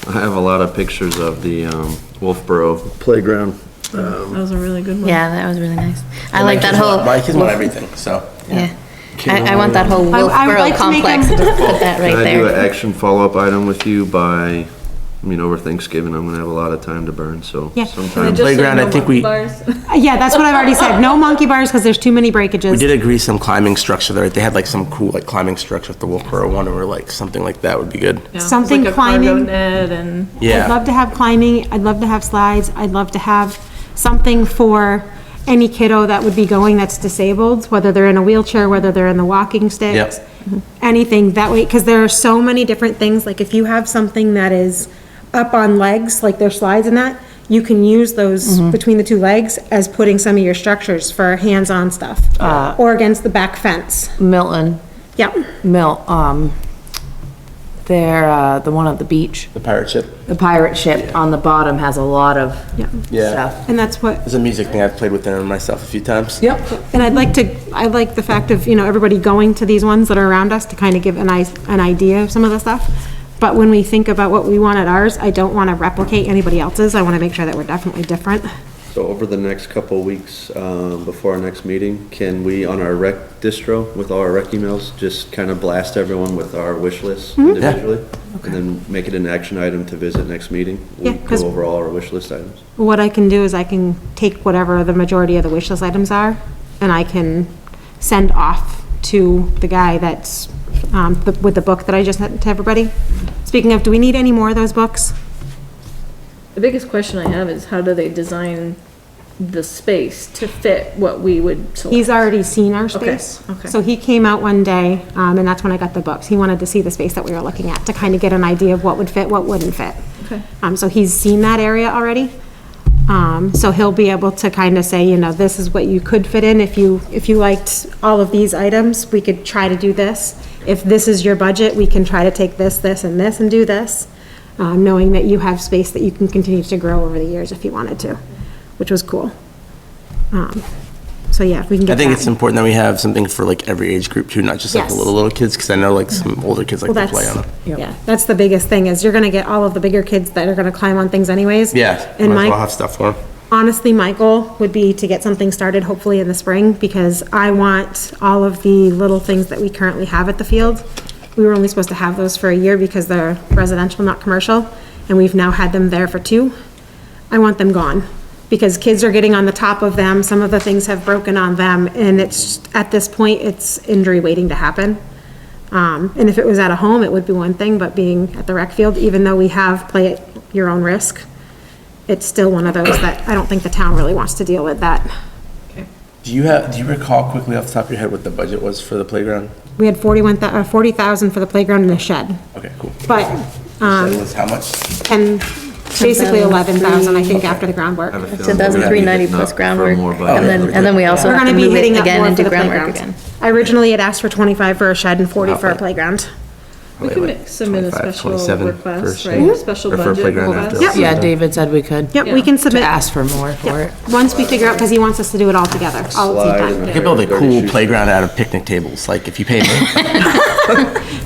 I have a lot of pictures of the Wolfboro playground. That was a really good one. Yeah, that was really nice. I like that whole, My kids want everything, so. yeah. I want that whole I would Wolfboro like to make complex, them- just put that right Can I do an there. action follow-up item with you by, over Thanksgiving, I'm gonna have a lot of time to burn, so Yeah. Can I sometime. just say Playground, no I think monkey we- bars? Yeah, that's what I've already said. No monkey bars, because there's too many We breakages. did agree some climbing structure there. They had like some cool like climbing structure at the Wolfboro one, or like something like that would be good. Yeah, Something like a cargo climbing. net and, I'd Yeah. love to have climbing, I'd love to have slides, I'd love to have something for any kiddo that would be going that's disabled, whether they're in a wheelchair, whether they're in the walking sticks. Anything that way, because there are so many different things, like if you have something that is up on legs, like their slides and that, you can use those between the 2 legs as putting some of your structures for hands-on stuff. Or against the back fence. Milton, Yep. they're, the one at the beach, The pirate ship. the pirate ship on the bottom has a lot of Yeah. stuff. And that's what, There's a music thing I've played with there myself a few times. Yep. and I like the fact of, everybody going to these ones that are around us to kind of give an idea of some of the stuff. But when we think about what we want at ours, I don't want to replicate anybody else's. I want to make sure that we're definitely different. So over the next couple of weeks, before our next meeting, can we, on our rec distro, with all our rec emails, just kind of blast everyone with our wish lists individually? And then make it an action item to visit next meeting? Yeah, We 'cause- go over all our wish list items? What I can do is I can take whatever the majority of the wish list items are, and I can send off to the guy that's, with the book that I just sent to everybody. Speaking of, do we need any more of those books? The biggest question I have is how do they design the space to fit what we would select? He's already seen our space. okay. So he came out one day, and that's when I got the books. He wanted to see the space that we were looking at, to kind of get an idea of what would fit, what wouldn't fit. Okay. So he's seen that area already. So he'll be able to kind of say, you know, this is what you could fit in. If you liked all of these items, we could try to do this. If this is your budget, we can try to take this, this, and this and do this, knowing that you have space that you can continue to grow over the years if you wanted to, which was cool. So yeah, if we can get I think that. it's important that we have something for like every age group too, not just like the Yes. little kids, because I know like some older kids like Well, to play on them. Yeah, that's the biggest thing, is you're gonna get all of the bigger kids that are gonna climb on things anyways. Yeah, And might as well my, have stuff for them. honestly, my goal would be to get something started hopefully in the spring, because I want all of the little things that we currently have at the field. We were only supposed to have those for a year because they're residential, not commercial, and we've now had them there for 2. I want them gone, because kids are getting on the top of them, some of the things have broken on them, and it's, at this point, it's injury waiting to happen. And if it was at a home, it would be one thing, but being at the rec field, even though we have play at your own risk, it's still one of those that I don't think the town really wants to deal with that. Do you recall quickly off the top of your head what the budget was for the playground? We had 40,000 for the playground and a shed, Okay, cool. but, That was how much? and basically 11,000, I think, after the groundwork. 10,390 plus groundwork, and then we also We're have to gonna be move hitting it up again more and for do the groundwork playground. again. I originally had asked for 25 for a shed and 40 for a playground. We can submit a 25, special 27 request, for right? shed. A special Or for a budget playground request. after. Yep. Yeah, David said we could. Yep, we can To submit, ask for more for it. once we figure out, because he wants us to do it all together, all at the Slide same and time. You could build a Dirty cool shoes. playground out of picnic tables, like if you pay me.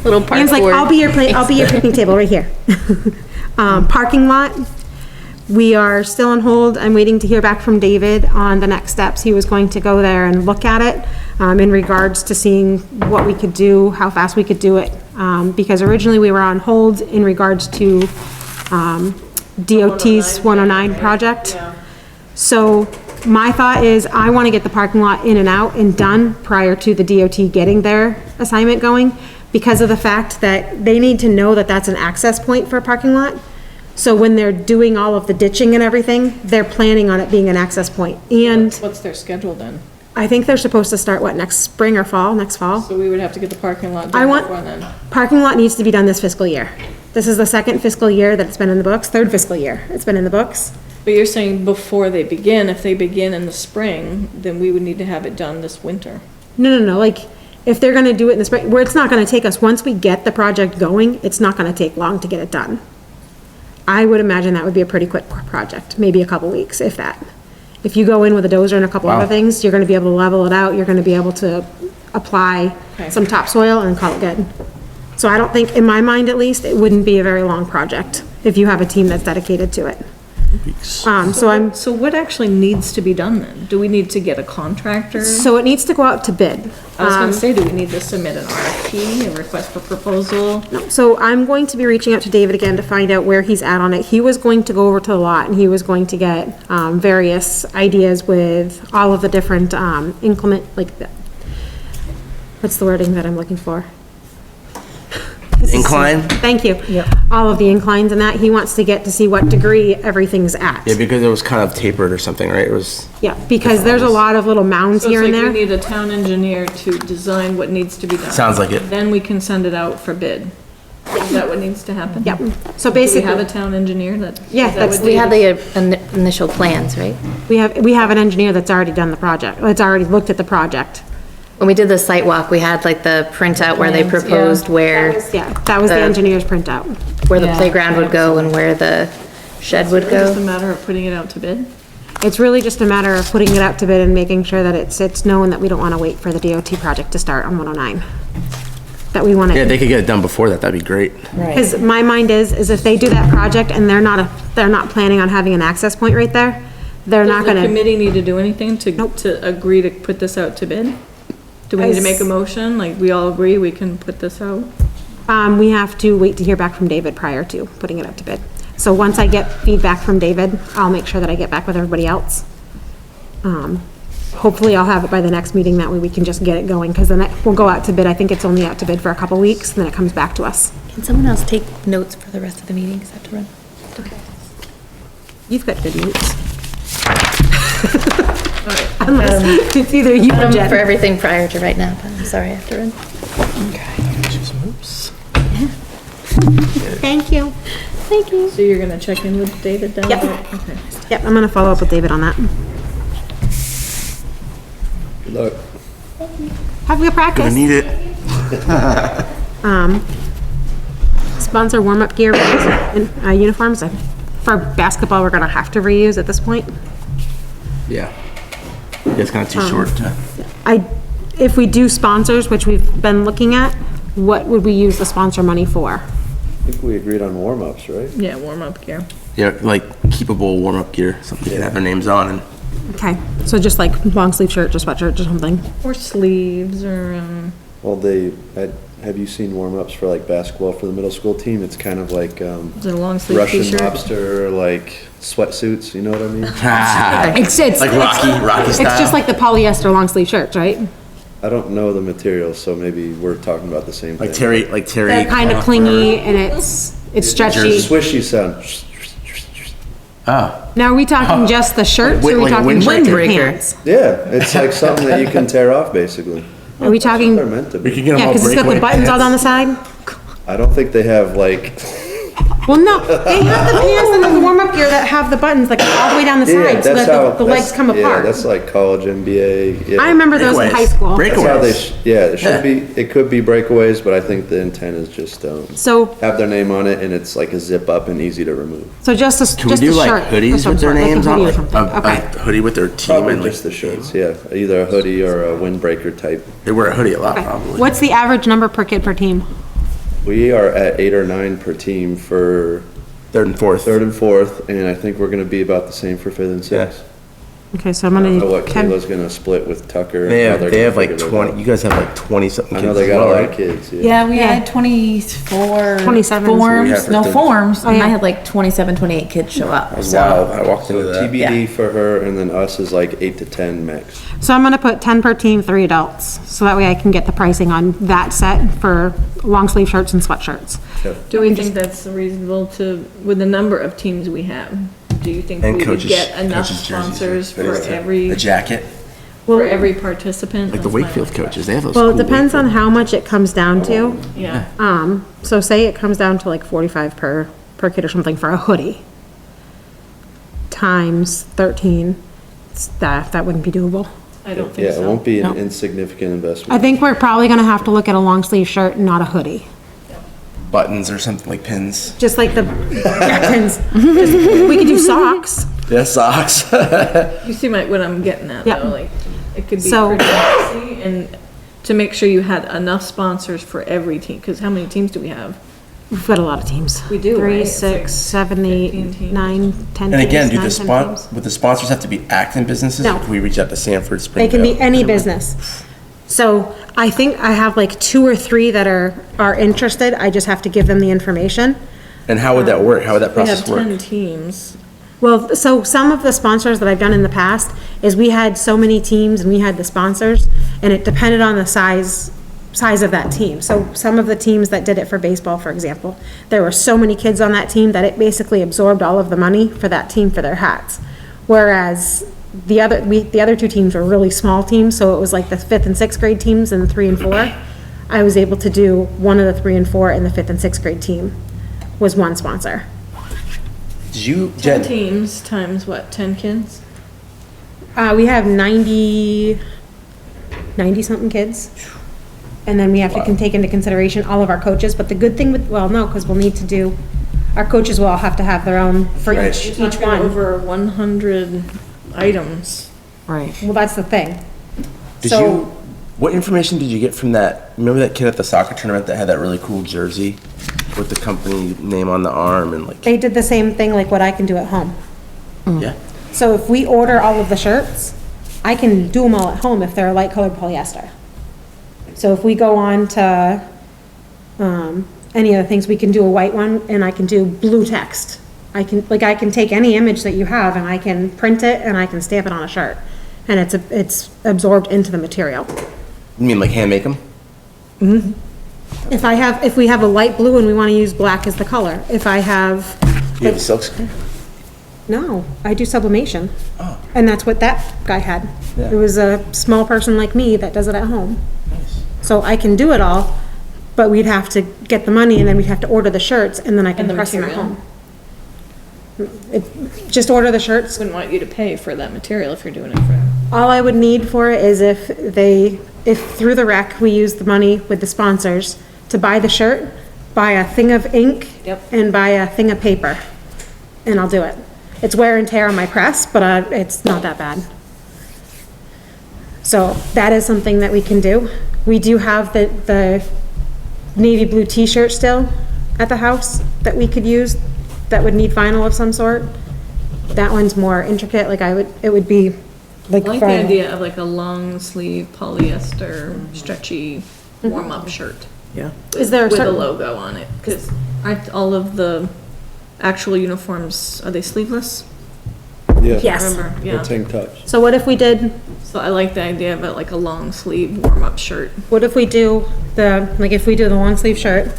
Little park Ian's like, board. I'll be your picnic table right here. Parking lot, we are still on hold. I'm waiting to hear back from David on the next steps. He was going to go there and look at it, in regards to seeing what we could do, how fast we could do it. Because originally we were on hold in regards to, DOT's 109 project. So my thought is I want to get the parking lot in and out and done prior to the DOT getting their assignment going, because of the fact that they need to know that that's an access point for a parking lot. So when they're doing all of the ditching and everything, they're planning on it being an access point. And What's their schedule then? I think they're supposed to start, what, next spring or fall, next fall? So we would have to get the parking lot I done want, before then. parking lot needs to be done this fiscal year. This is the second fiscal year that it's been in the books, third fiscal year it's been in the books. But you're saying before they begin, if they begin in the spring, then we would need to have it done this winter. No, like, if they're gonna do it in the spring, where it's not gonna take us, once we get the project going, it's not gonna take long to get it done. I would imagine that would be a pretty quick project, maybe a couple weeks, if that. If you go in with a dozer and a couple other Wow. things, you're gonna be able to level it out, you're gonna be able to apply Okay. some topsoil and call it good. So I don't think, in my mind at least, it wouldn't be a very long project if you have a team that's dedicated to it. So what actually needs to be done then? Do we need to get a contractor? So it needs to go out to bid. I was gonna say, do we need to submit an RFP, a request for proposal? So I'm going to be reaching out to David again to find out where he's at on it. He was going to go over to the lot and he was going to get, various ideas with all of the different, inclement, what's the wording that I'm looking for? Incline? Thank you. All of the inclines and that, he wants to get to see what degree everything's at. Yeah, because it was kind of tapered or something, right? It was, Yeah, because there's a lot of little mounds So it's here and like we there. need a town engineer to design what needs to be done. Sounds like it. Then we can send it out for bid. Is that what needs to happen? Yep, so Do we have a basically, town engineer that? Yeah, is that that's- what We have David- the initial plans, right? we have an engineer that's already done the project, that's already looked at the project. When we did the site walk, we had like the printout where they Plans, yeah. proposed where Yeah, that was the The- engineer's printout. the Yeah. playground would go and where the shed would It's just a go. matter of putting it out to bid? It's really just a matter of putting it out to bid and making sure that it's known that we don't want to wait for the DOT project to start on 109. That we want yeah, to, they could get it done before that, that'd be great. because my mind is if they do that project and they're not planning on having an access point right there, they're not Does the gonna, committee need to do anything Nope. to agree to put this out to bid? Do we need to make a motion? Like, we all agree we can put this out? we have to wait to hear back from David prior to putting it up to bid. So once I get feedback from David, I'll make sure that I get back with everybody else. Hopefully I'll have it by the next meeting, that way we can just get it going, because then we'll go out to bid. I think it's only out to bid for a couple weeks, and then it comes back to us. Can someone else take notes for the rest of the meeting? 'Cause I have to run. You've got good notes. Unless it's either you or For Jen. everything prior to right now, but I'm sorry, I have to run. Oops. Thank you. Thank you. So you're gonna check in with David down Yep. there? Okay. Yep, I'm gonna follow up with David on that. Good luck. Have a good practice. Gonna need it. Sponsor warm-up gear and uniforms. For basketball, we're gonna have to reuse at this point. Yeah. It's kind of too short to. If we do sponsors, which we've been looking at, what would we use the sponsor money for? I think we agreed on warm-ups, right? Yeah, warm-up gear. Yeah, like keepable warm-up gear, something they can have their names on and. Okay, so just like long sleeve shirts or sweatshirts or something. Or sleeves, or, Well, have you seen warm-ups for like basketball for the middle school team? It's kind of like, is it a long sleeve Russian t-shirt? lobster, like sweatsuits, you know what I mean? It's Like Rocky style. It's just like the polyester long sleeve shirts, right? I don't know the material, so maybe we're talking about the same thing. Like Terry. They're kind of clingy and it's stretchy. Swishy sound. Oh, Now, are we talking just the shirts or are we Like talking windbreaker. just the pants? Yeah, it's like something that you can tear off, basically. Are we talking, They're yeah, meant to we be. can get them all because it's got the breakaway buttons all pants. down the side? I don't think they have like, Well, no, they have the pants and the warm-up gear that have the buttons like all the way down the yeah, side so that's that how. the legs come Yeah, apart. that's like college, NBA. Yeah. I remember those in Breakaways. high school. That's how they, Breakaways. yeah, it should Yeah. be, it could be breakaways, but I think the intent is just, So, have their name on it and it's like a zip up and easy to remove. so just a, Can we just do a like shirt. of hoodies some with their sort, like a names on? hoodie or Like something. a Okay. hoodie with their team Probably and like just the shirts, yeah, either a hoodie or a windbreaker type. they wear a hoodie a lot Okay. probably. What's the average number per kid per team? We are at 8 or 9 per team for Third and fourth. third and fourth, and I think we're gonna be about the same for fifth and sixth. Okay, so I'm I don't know gonna what need 10. Kayla's gonna split with Tucker. and They how have they're they gonna have like figure that 20. out. You guys have like 20 something I kids. know they as got a well, lot right? of kids, yeah. Yeah, we Yeah. had 24. 27. We have Forms, for no third- forms, Oh, and yeah. I had like 27, 28 kids show up. That was so- wild. I walked into So that. TBD for her, and then us is like 8 to 10 max. So I'm gonna put 10 per team, 3 adults, so that way I can get the pricing on that set for long sleeve shirts and sweatshirts. Do we think that's reasonable to, with the number of teams we have? Do you think we And would coaches. get enough coaches' jerseys, sponsors right? for every, The jacket, for every participant? like the That's my- Wakefield coaches. They have those. Well, it cool depends on Wakefield- how much it comes down to. Yeah, So say it comes down to like 45 per kid or something for a hoodie. Times 13, that wouldn't be doable. I don't think Yeah, so. it won't be an No. insignificant I investment. think we're probably gonna have to look at a long sleeve shirt and not a hoodie. buttons or something like pins. Just like the pins. We could do socks. Yeah, socks. You see what I'm getting at, Yep. though, like, it could be So- pretty messy, and to make sure you had enough sponsors for every team, because how many teams do we have? We've got a lot of teams. We do, right? 3, It's 6, like 7, 8, 15 teams. 9, 10 And teams. again, do 9, the 10 teams. would the sponsors have to be Acton businesses? No. Or can we reach out to Sanford, They Springfield? can be any business. So I think I have like 2 or 3 that are interested. I just have to give them the information. And how would that work? How would that We have process work? 10 teams. Well, so some of the sponsors that I've done in the past is we had so many teams and we had the sponsors and it depended on the size of that team. So some of the teams that did it for baseball, for example, there were so many kids on that team that it basically absorbed all of the money for that team for their hats. Whereas the other 2 teams were really small teams, so it was like the 5th and 6th grade teams and the 3 and 4. I was able to do one of the 3 and 4 and the 5th and 6th grade team was one sponsor. Did you, 10 Jen, teams times what, 10 kids? We have 90 something kids. And then we have to take into consideration all of our coaches, but the good thing with, well, no, because we'll need to do, our coaches will all have to have their own for Right. each Talking one. over 100 items. Right. Well, that's the thing. did So- you, what information did you get from that? Remember that kid at the soccer tournament that had that really cool jersey with the company name on the arm and like, They did the same thing like what I can do at home. yeah? So if we order all of the shirts, I can do them all at home if they're light colored polyester. So if we go on to, any of the things, we can do a white one and I can do blue text. I can take any image that you have and I can print it and I can stamp it on a shirt. And it's absorbed into the material. You mean like hand make them? If we have a light blue and we want to use black as the color, if I have, You have a silk screen? no, I do sublimation. And that's what that guy had. Yeah. It was a small person like me that does it at home. So I can do it all, but we'd have to get the money and then we'd have to order the shirts and then I can And the press them at material. home. Just order the shirts. Wouldn't want you to pay for that material if you're doing it for. All I would need for it is if through the rec, we use the money with the sponsors to buy the shirt, buy a thing of ink. Yep. And buy a thing of paper, and I'll do it. It's wear and tear on my press, but it's not that bad. So that is something that we can do. We do have the navy blue t-shirt still at the house that we could use, that would need vinyl of some sort. That one's more intricate, like it would be like. I like the vinyl. idea of like a long sleeve polyester stretchy warm-up shirt Yeah. Is there a with a certain, logo on it, because aren't all of the actual uniforms, are they sleeveless? Yeah. Yes. Remember, The yeah. tank tops. so what if we did, So I like the idea of it like a long sleeve warm-up shirt. what if we do if we do the long sleeve shirt,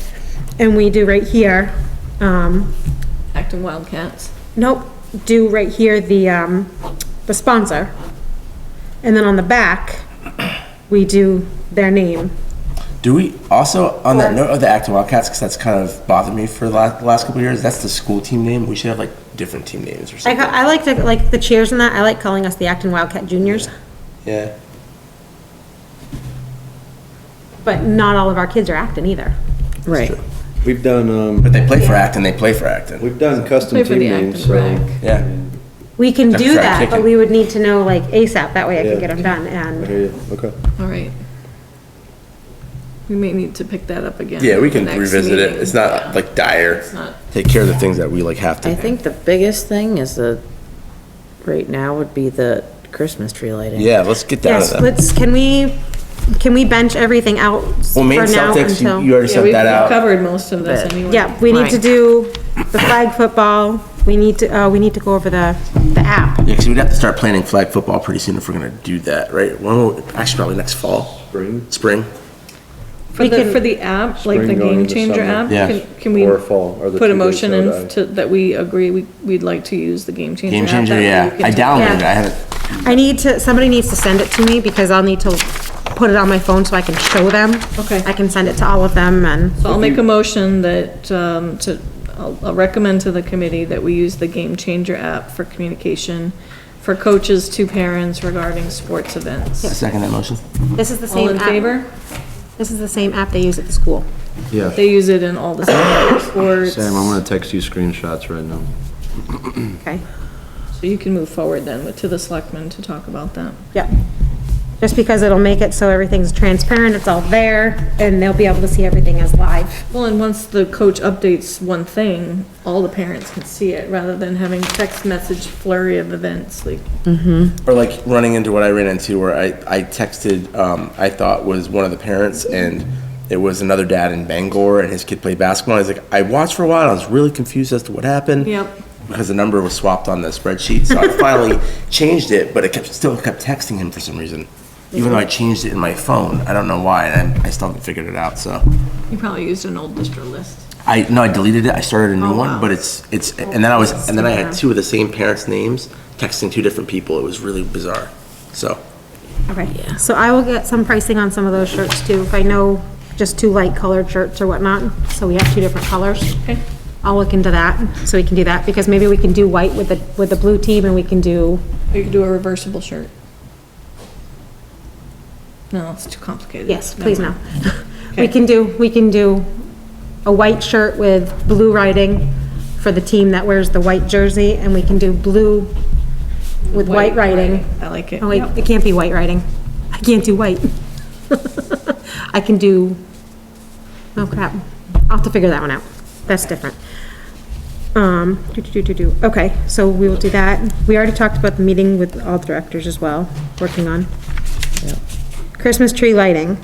and we do right here, Acting Wildcats. nope, do right here the sponsor. And then on the back, we do their name. Do we also, on that note of the Acton Wildcats, because that's kind of bothered me for the last couple of years, that's the school team name. We should have like different team names or something. I like to, like the cheers and that, I like calling us the Acton Wildcat Juniors, Yeah. but not all of our kids are Acton either. Right. We've done, But they play for Acton, they play for Acton. we've done custom Play for team the names, Acton so. Rec. Yeah. We can That's do fried that, but chicken. we would need to know like ASAP, that way I Yeah. can get them done, I and hear you. Okay. All right. We may need to pick that up again. Yeah, we at the can next revisit it. meeting. It's Yeah. not like dire. It's not, Take care of the things that we like have to. I think the biggest thing is right now would be the Christmas tree lighting. Yeah, let's get down yes, to that. can we bench everything out Well, Maine for now Celtics, until? you already yeah, sent we've that out. covered most of this But- anyway. Yeah, we need to Right. do the flag football, we need to go over the app. Yeah, because we'd have to start planning flag football pretty soon if we're gonna do that, right? Actually, probably next fall, Spring spring. For We the, can- for the app, like the Spring going Game into Changer summer. app, Yeah. can we or fall are the put a two days motion so in I- to, that we agree we'd like to use the Game Changer Game app? changer, That way yeah. you can I take- downloaded it. Yeah. I haven't. Somebody needs to send it to me because I'll need to put it on my phone so I can show them. Okay. I can send it to all of them and, So I'll make a motion that, I'll recommend to the committee that we use the Game Changer app for communication for coaches to parents regarding sports events. Second that motion. this is the All same in app. favor? This is the same app they use at the school. Yeah. They use it in all the sports, Sam, I'm gonna text you screenshots right now. Okay. so you can move forward then to the selectmen to talk about that. Yep. Just because it'll make it so everything's transparent, it's all there, and they'll be able to see everything as live. Well, and once the coach updates one thing, all the parents can see it, rather than having text message flurry of events, like, Or like running into what I ran into where I texted, I thought was one of the parents and it was another dad in Bangor and his kid played basketball. He's like, I watched for a while. I was really confused as to what happened. Yep. Because the number was swapped on the spreadsheet. So I finally changed it, but it still kept texting him for some reason. Even though I changed it in my phone. I don't know why. And I still haven't figured it out, so. you probably used an old distro list. I deleted it. I started a new Oh, one, wow. but and then I had two of the same parents' names texting two different people. It was really bizarre. So, Okay. So I will get some pricing on some of those shirts too, if I know just two light colored shirts or whatnot, so we have two different colors. Okay. I'll look into that, so we can do that, because maybe we can do white with the blue team and we can do, You could do a reversible shirt. No, it's too complicated. yes, Never please mind. no. Okay. We can do a white shirt with blue writing for the team that wears the white jersey, and we can do blue with white writing. I like it. Oh wait, Yep. it can't be white writing. I can't do white. I can do, oh crap, I'll have to figure that one out. That's different. Okay, so we will do that. We already talked about the meeting with all directors as well, working on. Christmas tree lighting,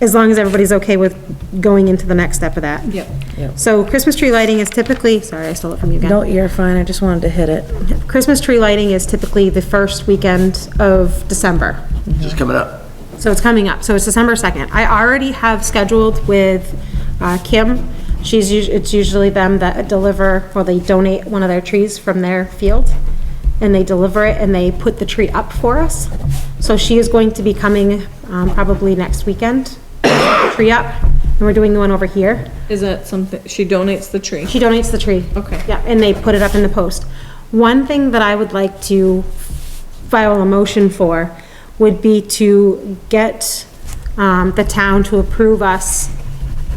as long as everybody's okay with going into the next step of that. Yep. So Christmas tree lighting is typically, sorry, I stole it from you again. No, you're fine, I just wanted to hit it. Christmas tree lighting is typically the first weekend of December. Just coming up. So it's coming up, so it's December 2nd. I already have scheduled with Kim. It's usually them that deliver, or they donate one of their trees from their field, and they deliver it, and they put the tree up for us. So she is going to be coming probably next weekend, tree up, and we're doing the one over here. Is that something, she donates the tree? She donates the tree. Okay. Yeah, and they put it up in the post. One thing that I would like to file a motion for would be to get the town to approve us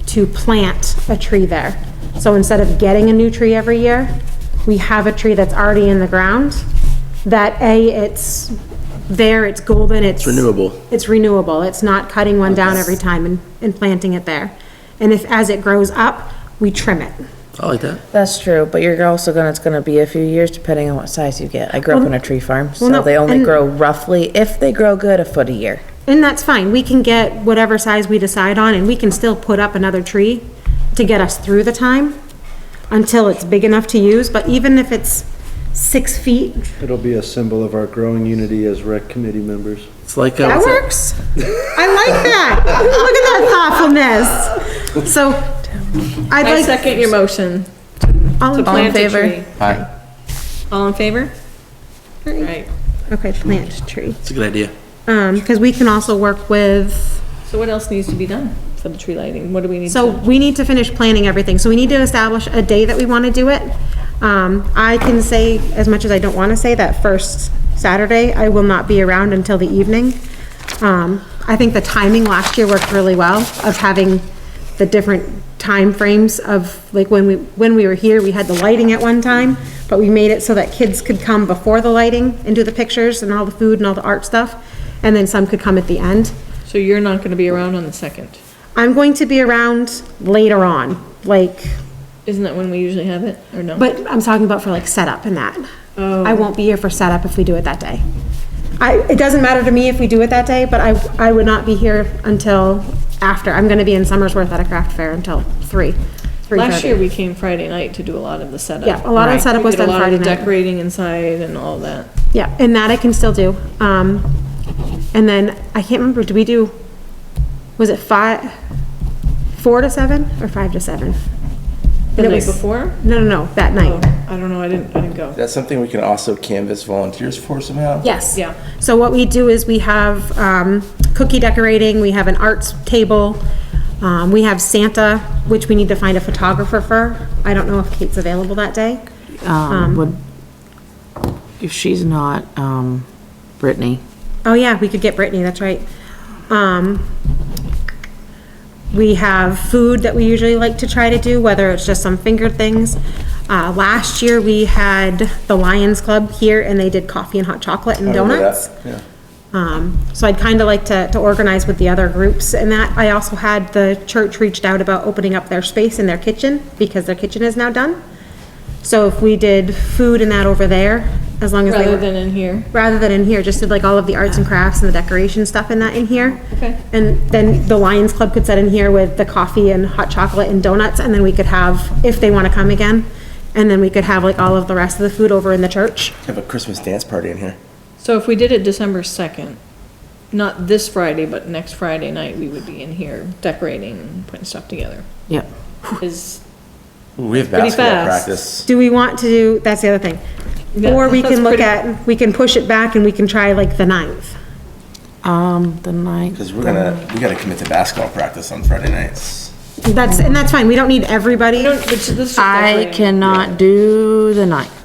to plant a tree there. So instead of getting a new tree every year, we have a tree that's already in the ground, that it's there, it's golden, it's renewable. It's renewable, it's not cutting one down every time and planting it there. And as it grows up, we trim it. I like that. That's true, but you're also it's gonna be a few years depending on what size you get. I grew up in a tree farm, so no, they only and- grow roughly, if they grow good, a foot a year. And that's fine, we can get whatever size we decide on, and we can still put up another tree to get us through the time until it's big enough to use, but even if it's 6 feet, It'll be a symbol of our growing unity as rec committee members. It's like, that what's that? works. I like that. Look at that thoughtfulness. So, I'd I like. second your motion All to in plant a favor? tree. Hi, All in favor? Right. Okay, plant tree. it's a good idea. Because we can also work with, So what else needs to be done for the tree lighting? What do we need to? so we need to finish planning everything. So we need to establish a day that we want to do it. I can say, as much as I don't want to say, that first Saturday, I will not be around until the evening. I think the timing last year worked really well of having the different time frames of, like, when we were here, we had the lighting at one time, but we made it so that kids could come before the lighting and do the pictures and all the food and all the art stuff, and then some could come at the end. So you're not gonna be around on the 2nd? I'm going to be around later on, like, Isn't that when we usually have it, or no? but I'm talking about for like setup and that. Oh. I won't be here for setup if we do it that day. It doesn't matter to me if we do it that day, but I would not be here until after. I'm gonna be in Summersworth at a craft fair until 3:30. Last year, we came Friday night to do a lot of the setup. Yeah, a lot of the setup was done Friday We did a lot night. of decorating inside and all that. Yeah, and that I can still do. And then, I can't remember, was it 4 to 7 or 5 to 7? The And it night was- before? No, that night. Oh, I don't know, I didn't go. That's something we can also canvas volunteers for somehow? Yes. Yeah. So what we do is we have cookie decorating, we have an arts table, we have Santa, which we need to find a photographer for. I don't know if Kate's available that day. If she's not, Brittany. Oh, yeah, we could get Brittany, that's right. We have food that we usually like to try to do, whether it's just some fingered things. Last year, we had the Lions Club here, and they did coffee and hot chocolate and I remember that, donuts. Yeah. So I'd kind of like to organize with the other groups and that. I also had the church reached out about opening up their space in their kitchen, because their kitchen is now done. So if we did food and that over there, as long as they Rather were, than in here. rather than in here, just did like all of the arts and crafts and the decoration stuff in that in here. Okay. And then the Lions Club could sit in here with the coffee and hot chocolate and donuts, and then we could have, if they want to come again, and then we could have like all of the rest of the food over in the church. Have a Christmas dance party in here. So if we did it December 2nd, not this Friday, but next Friday night, we would be in here decorating and putting stuff together. Yep. Is, Ooh, we have Pretty basketball fast. practice. Do we want to do, that's the other thing. Yeah, Or we that's can look pretty- at, we can push it back and we can try like the 9th. The ninth. Because we gotta commit to basketball practice on Friday nights. And that's fine, we don't need everybody. this is just I decorating. cannot do the ninth.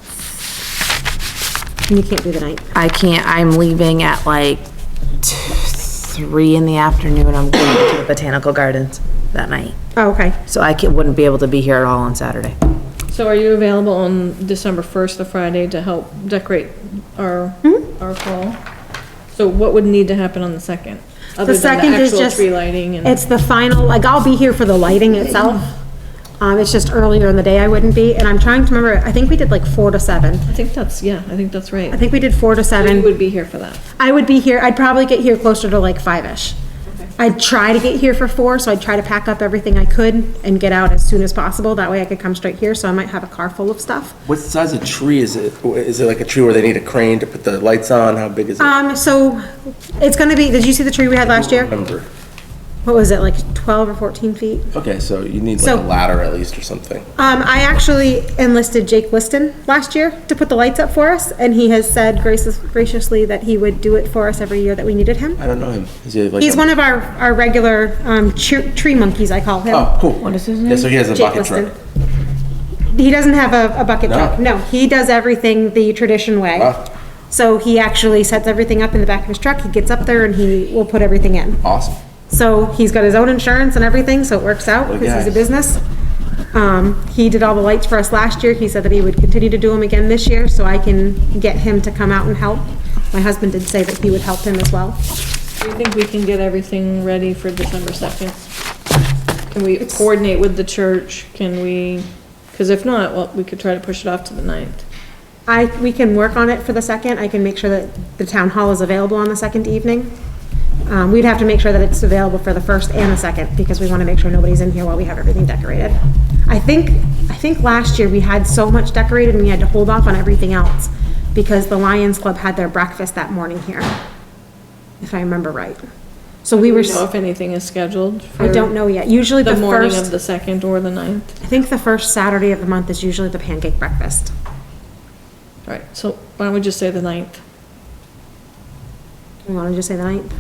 You can't do the 9th. I can't, I'm leaving at like 3 in the afternoon. I'm going to the Botanical Gardens that night. Oh, okay. So wouldn't be able to be here at all on Saturday. So are you available on December 1st, the Friday, to help decorate our fall? So what would need to happen on the 2nd? Other The than 2nd is actual just, tree lighting and, it's the final, like, I'll be here for the lighting itself, It's just earlier in the day I wouldn't be, and I'm trying to remember, I think we did like 4 to 7. I think that's right. I think we did 4 to 7. You would be here for that. I would be here, I'd probably get here closer to like 5-ish. I'd try to get here for 4, so I'd try to pack up everything I could and get out as soon as possible. That way I could come straight here, so I might have a car full of stuff. What size of tree is it? Is it like a tree where they need a crane to put the lights on? How big is it? So it's gonna be, did you see the tree we had last year? Remember. What was it, like 12 or 14 feet? Okay, so you need like So- a ladder at least or something. I actually enlisted Jake Liston last year to put the lights up for us, and he has said graciously that he would do it for us every year that we needed him. I don't know him. Is he like He's a- one of our regular, tree monkeys, I call him. Oh, cool. What is his name? Yeah, so he has a Jake bucket truck. Liston. He doesn't have a bucket No? truck. No, he does everything the tradition way. Wow. So he actually sets everything up in the back of his truck. He gets up there and he will put everything in. Awesome. So he's got his own insurance and everything, so it works out What a because he's a guy. business. He did all the lights for us last year. He said that he would continue to do them again this year, so I can get him to come out and help. My husband did say that he would help him as well. Do you think we can get everything ready for December 2nd? Can we coordinate with the church? Can we, because if not, well, we could try to push it off to the 9th. We can work on it for the 2nd. I can make sure that the town hall is available on the 2nd evening. We'd have to make sure that it's available for the 1st and the 2nd, because we want to make sure nobody's in here while we have everything decorated. I think last year we had so much decorated and we had to hold off on everything else, because the Lions Club had their breakfast that morning here, if I remember right. So we Do were, we know if anything is scheduled for I don't know yet. Usually the the morning of first, the 2nd or the 9th? I think the first Saturday of the month is usually the pancake breakfast. All right, so why don't we just say the 9th? You want to just say the 9th?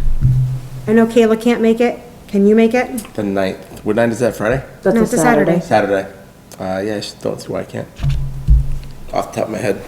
I know Kayla can't make it. Can you make it? The 9th. What night is that? Friday? No, it's a Saturday. Saturday. Yeah, I just don't see why I can't. Off the top of my head.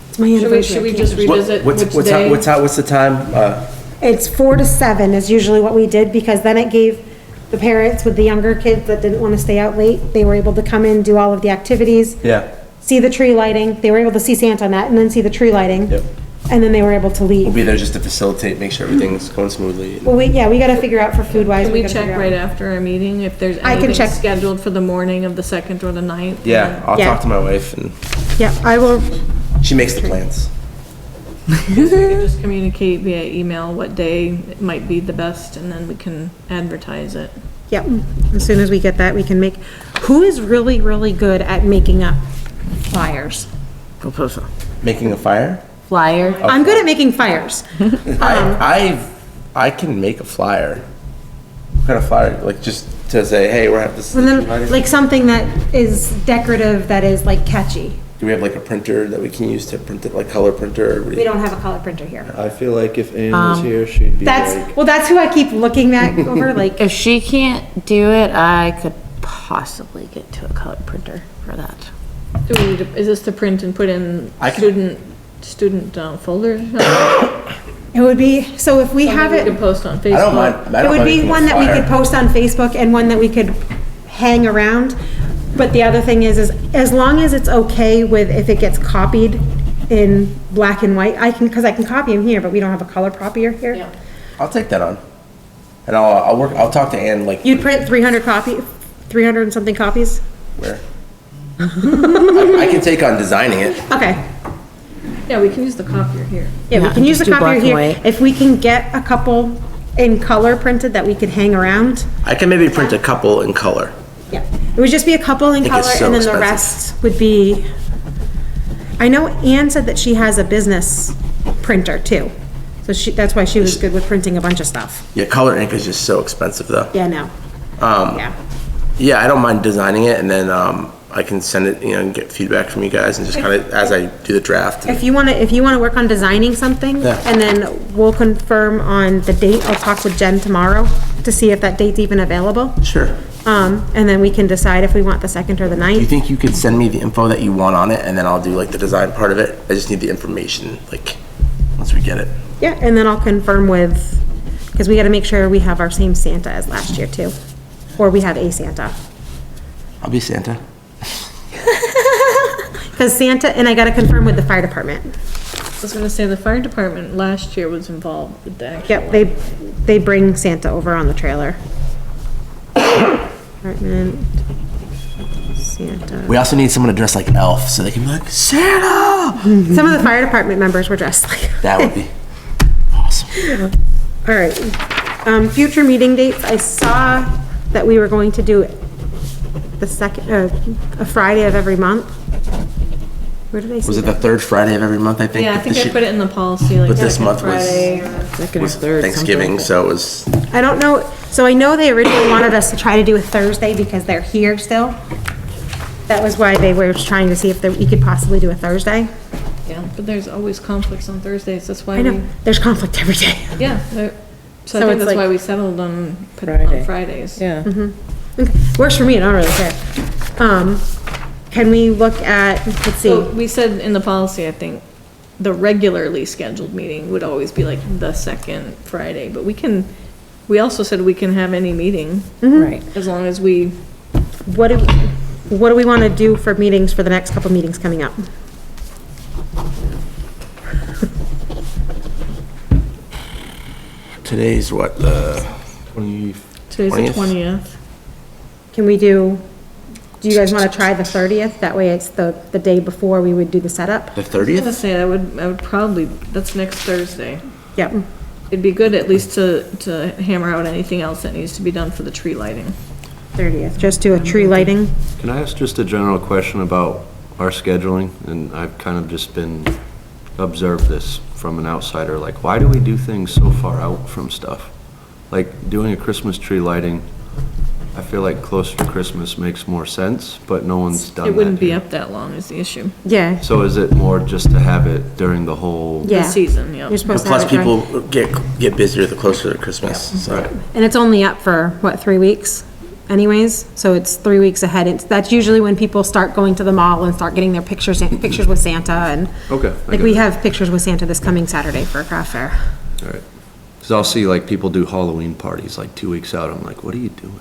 It's my Should we anniversary. just revisit which day? What's the time? It's 4 to 7 is usually what we did, because then it gave the parents with the younger kids that didn't want to stay out late, they were able to come in, do all of the activities, Yeah. see the tree lighting. They were able to see Santa on that and then see the tree lighting. Yep. And then they were able to We'll leave. be there just to facilitate, make sure everything's going smoothly. Well, we gotta figure out for food wise. Can we check right after our meeting if there's I can anything check. scheduled for the morning of the 2nd or the 9th? Yeah, I'll Yeah. talk to my wife and Yeah, I will, she makes the plans. We can just communicate via email what day it might be the best, and then we can advertise it. yep. As soon as we get that, we can make, who is really, really good at making up flyers? Making a fire? Flyer. I'm good at making fires. I can make a flyer. What kind of flyer? Like just to say, hey, we're having this. And then, like, something that is decorative, that is like catchy. Do we have like a printer that we can use to print it, like color printer? Or We don't have a color printer here. I feel like if Ann was here, she'd be like, That's who I keep looking at over, like, If she can't do it, I could possibly get to a color printer for that. Do we need to, is this to print and put in I can- student folders? it would be, so if we have We can it, post on Facebook. I don't mind. I it don't would mind be making a one that we flyer. could post on Facebook and one that we could hang around. But the other thing is as long as it's okay with if it gets copied in black and white, because I can copy them here, but we don't have a color copier here. Yeah. I'll take that on. And I'll talk to Ann like. You'd print 300 and something copies? Where? I can take on designing it. Okay. Yeah, we can use the copier here. Yeah, we Yeah, can use the just do copier black and here. white. If we can get a couple in color printed that we could hang around, I can maybe print a couple in color. yeah. It would just be a couple in think color it's so and then the expensive. rest would be, I know Ann said that she has a business printer too. So that's why she was good with printing a bunch of stuff. Yeah, color ink is just so expensive though. Yeah, no. Um, Yeah. Yeah, I don't mind designing it and then I can send it, and get feedback from you guys and just kind of as I do the draft. If you wanna work on designing something, Yeah. and then we'll confirm on the date. I'll talk with Jen tomorrow to see if that date's even available. Sure. And then we can decide if we want the 2nd or the Do you 9th. think you could send me the info that you want on it and then I'll do like the design part of it? I just need the information, like, once we get it. Yeah, and then I'll confirm with, because we gotta make sure we have our same Santa as last year too. Or we have a Santa. I'll be Santa. Because Santa, and I gotta confirm with the fire department. I was gonna say, the fire department last year was involved with the actual. Yep, they bring Santa over on the trailer. Department Santa. We also need someone to dress like Elf so they can be like, Santa! Some of the fire department members were dressed like. That would be awesome. All right. Future meeting dates, I saw that we were going to do the second, a Friday of every month. Where did I see Was it the that? third Friday of every month, I think? Yeah, I that think this I year- put it in the policy, like But this second month was- Friday or. Second or was third, Thanksgiving, something. so it was, I don't know, so I know they originally wanted us to try to do a Thursday because they're here still. That was why they were trying to see if we could possibly do a Thursday. Yeah, but there's always conflicts on Thursdays, that's why I we, know, there's conflict every day. yeah, so I So think it's that's like- why we settled on Fridays. Yeah. Works for me, I don't really care. Can we look at, let's So see, we said in the policy, I think, the regularly scheduled meeting would always be like the second Friday, but we also said we can have any meeting, Right. as long as we, what do we want to do for meetings for the next couple meetings coming up? today's what, the 20? today's the 20th? 20th. Can we do you guys want to try the 30th? That way it's the day before we would do the setup? The I was gonna 30th? say, I would probably, that's next Thursday. Yep. It'd be good at least to hammer out anything else that needs to be done for the tree lighting. 30th, just do a tree lighting. Can I ask just a general question about our scheduling? And I've kind of just observed this from an outsider, like, why do we do things so far out from stuff? Like, doing a Christmas tree lighting, I feel like closer to Christmas makes more sense, but no one's done that It wouldn't be here. up that long is the issue. Yeah, So is it more just to have it during the whole? yeah. The season, yeah. You're supposed to Plus have it dry. people get busier the closer to Christmas, so. And it's only up for, what, 3 weeks anyways? So it's 3 weeks ahead. That's usually when people start going to the mall and start getting their pictures with Santa and. Okay, I Like, get we it. have pictures with Santa this coming Saturday for a craft fair. All right. Because I'll see like people do Halloween parties like 2 weeks out. I'm like, what are you doing?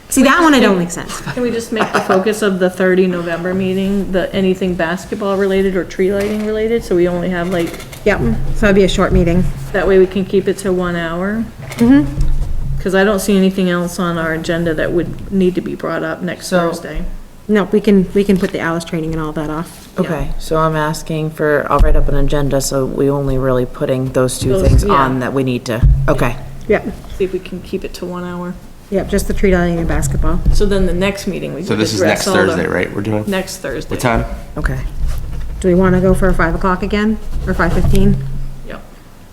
See, that one I don't make sense. Can we just make the focus of the 30 November meeting, anything basketball related or tree lighting related, so we only have like, Yep, so it'd be a short meeting. that way we can keep it to 1 hour? Because I don't see anything else on our agenda that would need to be brought up next So- Thursday. No, we can put the Alice training and all that off. Okay, so I'm asking for, I'll write up an agenda, so we only really putting those two Those- things yeah. on that we need to, okay. Yep, See if we can keep it to 1 hour. yep, just the tree lighting and basketball. So then the next meeting, we So can this is address next all the. Thursday, right, we're doing? Next Thursday. What time? Okay. Do we want to go for 5 o'clock again, or 5:15? Yep.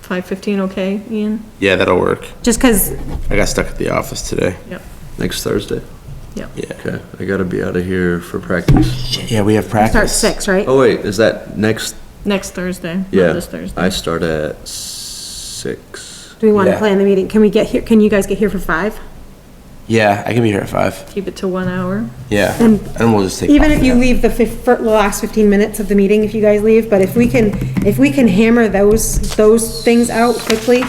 5:15, okay, Ian? Yeah, that'll work. Just because, I got stuck at the office today. Yep. Next Thursday? Yeah. Okay, I gotta be out of here for practice. Yeah, we have start practice. 6, right? Oh, wait, is that next? Next Thursday, not Yeah. this Thursday. I start at 6. Do we want to Yeah. plan the meeting? Can we get here, can you guys get here for 5? Yeah, I can be here at 5. Keep it to 1 hour. Yeah, And and we'll just take. Even off if you again. leave the last 15 minutes of the meeting, if you guys leave, but if we can hammer those things out quickly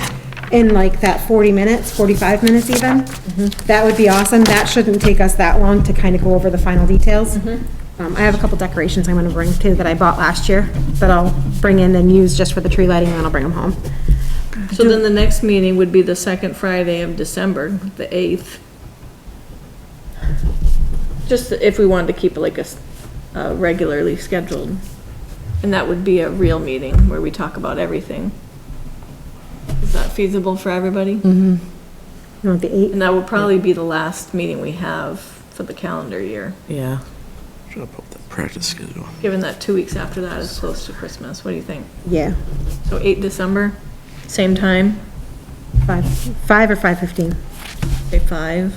in like that 40 minutes, 45 minutes even, that would be awesome. That shouldn't take us that long to kind of go over the final details. I have a couple decorations I'm gonna bring too that I bought last year that I'll bring in and use just for the tree lighting and then I'll bring them home. So then the next meeting would be the second Friday of December, the 8th. Just if we wanted to keep it like a regularly scheduled. And that would be a real meeting where we talk about everything. Is that feasible for everybody? You know, the 8th, And that would probably be the last meeting we have for the calendar year, Yeah. Trying to pull up the practice schedule. given that 2 weeks after that is close to Christmas. What do you think? yeah, So 8 December, same time, 5 or 5:15. say 5,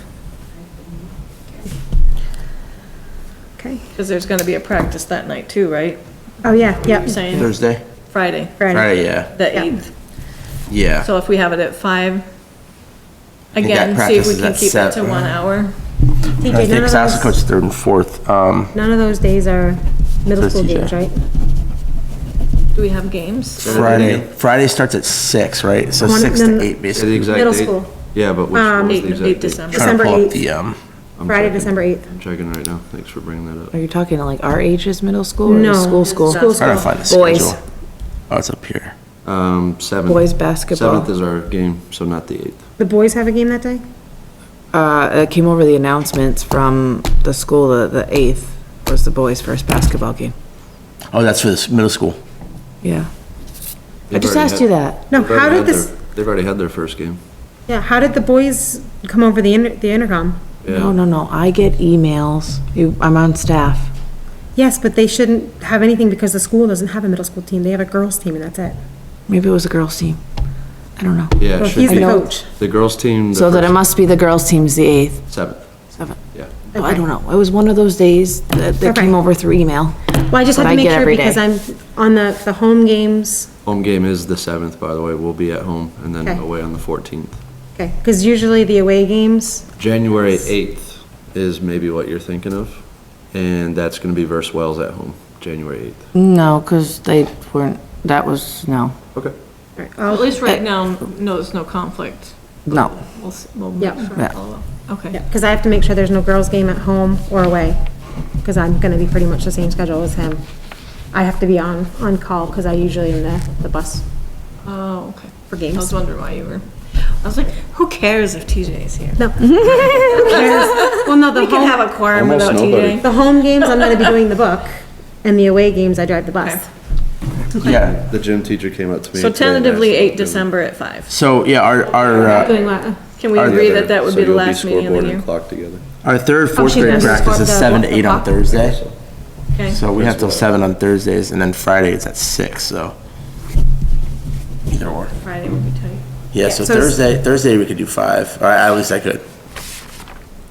Okay. because there's gonna be a practice that night too, right? Oh, yeah, You're yep, saying Thursday? Friday, Friday. Friday, yeah. the Yeah. 8th. Yeah. So if we have it at 5, think again, that see if practice we is can at keep it to 7. 1 hour. TJ, I none think of Sassy those, Coach 3rd and 4th. none of those days are middle Says school TJ. games, right? Do we have games? Friday starts at 6, right? So One- 6 no, to no. 8, Say the basically. exact Middle date? school. Yeah, but which was the 8 exact date? December. Trying to pull December up the, I'm Friday, checking. December 8th. I'm checking right now. Thanks for bringing that up. Are you talking like our ages middle school or No. school? School, trying to find the Boys. schedule. Oh, it's up here. 7th. Boys basketball. 7th is our game, so not the 8th. The boys have a game that day? It came over the announcements from the school, the 8th. was the boys' first basketball game. Oh, that's for this middle school. Yeah. I They've just already asked had- you that. No, they've already how did had this, their- They've already had their first game. yeah, how did the boys come over the intercom? No, no, I get emails. I'm on staff. Yes, but they shouldn't have anything because the school doesn't have a middle school team. They have a girls' team and that's it. Maybe it was a girls' team. I don't know. Yeah, Well, it he's should the be. coach. The girls' team, the So that it first must be the girls' team's the 8th, 7th, 7th. yeah. Oh, I don't know. It was one of those days that Okay. came over through email. Well, I just But have I to make get sure every because day. I'm on the home games, Home game is the 7th, by the way. We'll be at home and then Okay. away on the 14th. okay, because usually the away games, January 8th is maybe what you're thinking of, and that's gonna be versus Wells at home, January 8th. No, because they weren't, that was, no, Okay. all right, At I'll, least right now, no, there's no conflict. no. We'll make Yeah. sure Yeah. to follow up. Okay. yeah, because I have to make sure there's no girls' game at home or away, because I'm gonna be pretty much the same schedule as him. I have to be on call because I usually am the bus Oh, okay. for I games. was wondering why you were, I was like, who cares if TJ's here? No. Well, no, the We can home, have a quorum Almost without nobody. TJ. the home games, I'm gonna be doing the book, and the away games, I drive the bus. Yeah. The gym teacher came up to me. So today and tentatively asked 8 about doing- December at 5. So, yeah, our Doing what? Can we Are agree together, that that would so be the you'll last meeting of scoreboard the and year? clock together. our third, fourth she grade does practice is the 7 to 8 on clock. Thursday. Okay. So we have till 7 on Thursdays, and then Friday it's at 6, so either or. Friday would be tight. Yeah, so so it's- Thursday we could do 5, or at least I could.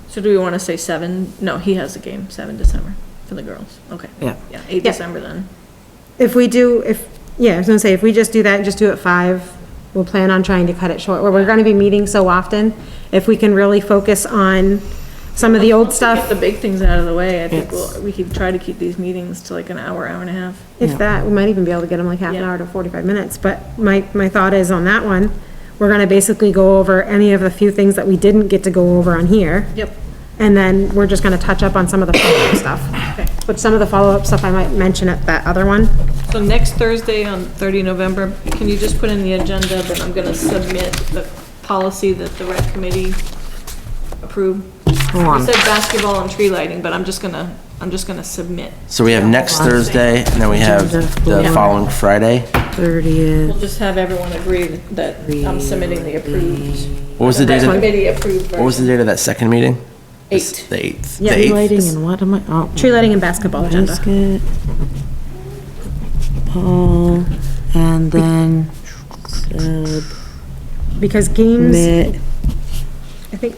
So do we want to say 7? No, he has a game, 7 December for the girls. Okay. Yeah. Yeah, 8 Yeah. December then. If we do, yeah, I was gonna say, if we just do that, and just do it 5, we'll plan on trying to cut it short, where we're gonna be meeting so often, if we can really focus on some of the old Get stuff, the big things out of the way. I think Yes. we could try to keep these meetings to like an hour, hour and a half. if that, we might even be able to get them like half an Yeah. hour to 45 minutes, but my thought is on that one, we're gonna basically go over any of the few things that we didn't get to go over on here. Yep. And then we're just gonna touch up on some of the follow-up stuff. Okay. But some of the follow-up stuff I might mention at that other one. So next Thursday on 30 November, can you just put in the agenda that I'm gonna submit the policy that the rec committee approved? Hold You on. said basketball and tree lighting, but I'm just gonna submit. So we have next Thursday, and then we have the following Friday. 30th. We'll just have everyone agree that I'm submitting the approved. What was the date Rec of, committee approved what was the version. date of that second meeting? 8. The 8th. Yeah. The 8th? Lighting and what am I, oh. Tree lighting and basketball agenda. Basket. Paul, and then Because games, submit. I think,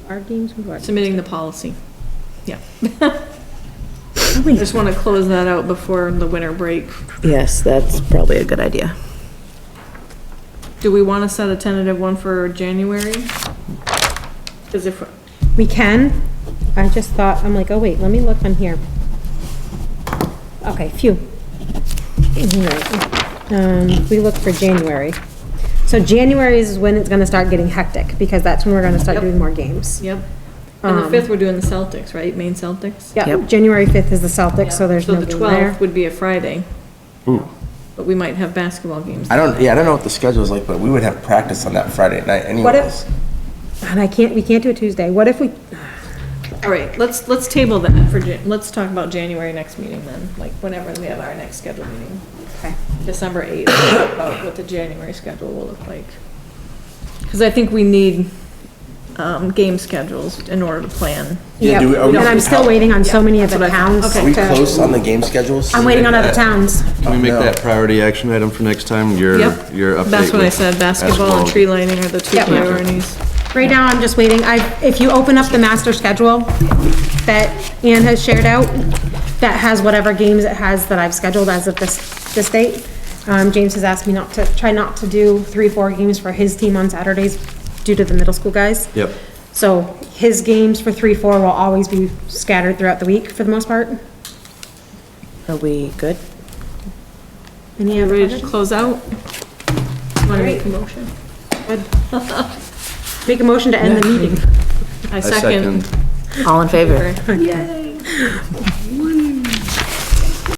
our games, what? Submitting the policy. Yeah. I just want to close that out before the winter break. Yes, that's probably a good idea. Do we want to set a tentative one for January? Because if, We can. I just thought, I'm like, oh wait, let me look on here. Okay, phew. Right. We look for January. So January is when it's gonna start getting hectic, because that's when we're gonna start Yep. doing more games. yep. And the 5th, we're doing the Celtics, right? Maine Celtics? Yeah, Yep. January 5th is the Celtics, so there's no the game there. 12th would be a Friday. Ooh. But we might have basketball games. I don't know what the schedule is like, but we would have practice on that Friday night What anyways. if, and we can't do a Tuesday. What if we, All right, let's table that for, let's talk about January next meeting then, like whenever we have our next scheduled meeting. okay, December 8th, about what the January schedule will look like. Because I think we need, game schedules in order to plan. Yeah, yeah, do we- are we- and I'm still waiting on so many of the That's what I thought. towns. Okay. Are we to- close on the game schedules? I'm waiting on other towns. Can we make no. that priority action item for next time? Your Yep. update That's what I with said, basketball and tree lighting are the two Yep. priorities. Right now, I'm just waiting, if you open up the master schedule that Ann has shared out, that has whatever games it has that I've scheduled as of this date. James has asked me try not to do 3-4 games for his team on Saturdays due to the middle school guys. Yep. So his games for 3-4 will always be scattered throughout the week for the most part. Are we good? Any other Ready to questions? close out? Want to make a motion? Make a motion to end the meeting. I second. All in favor? Yay.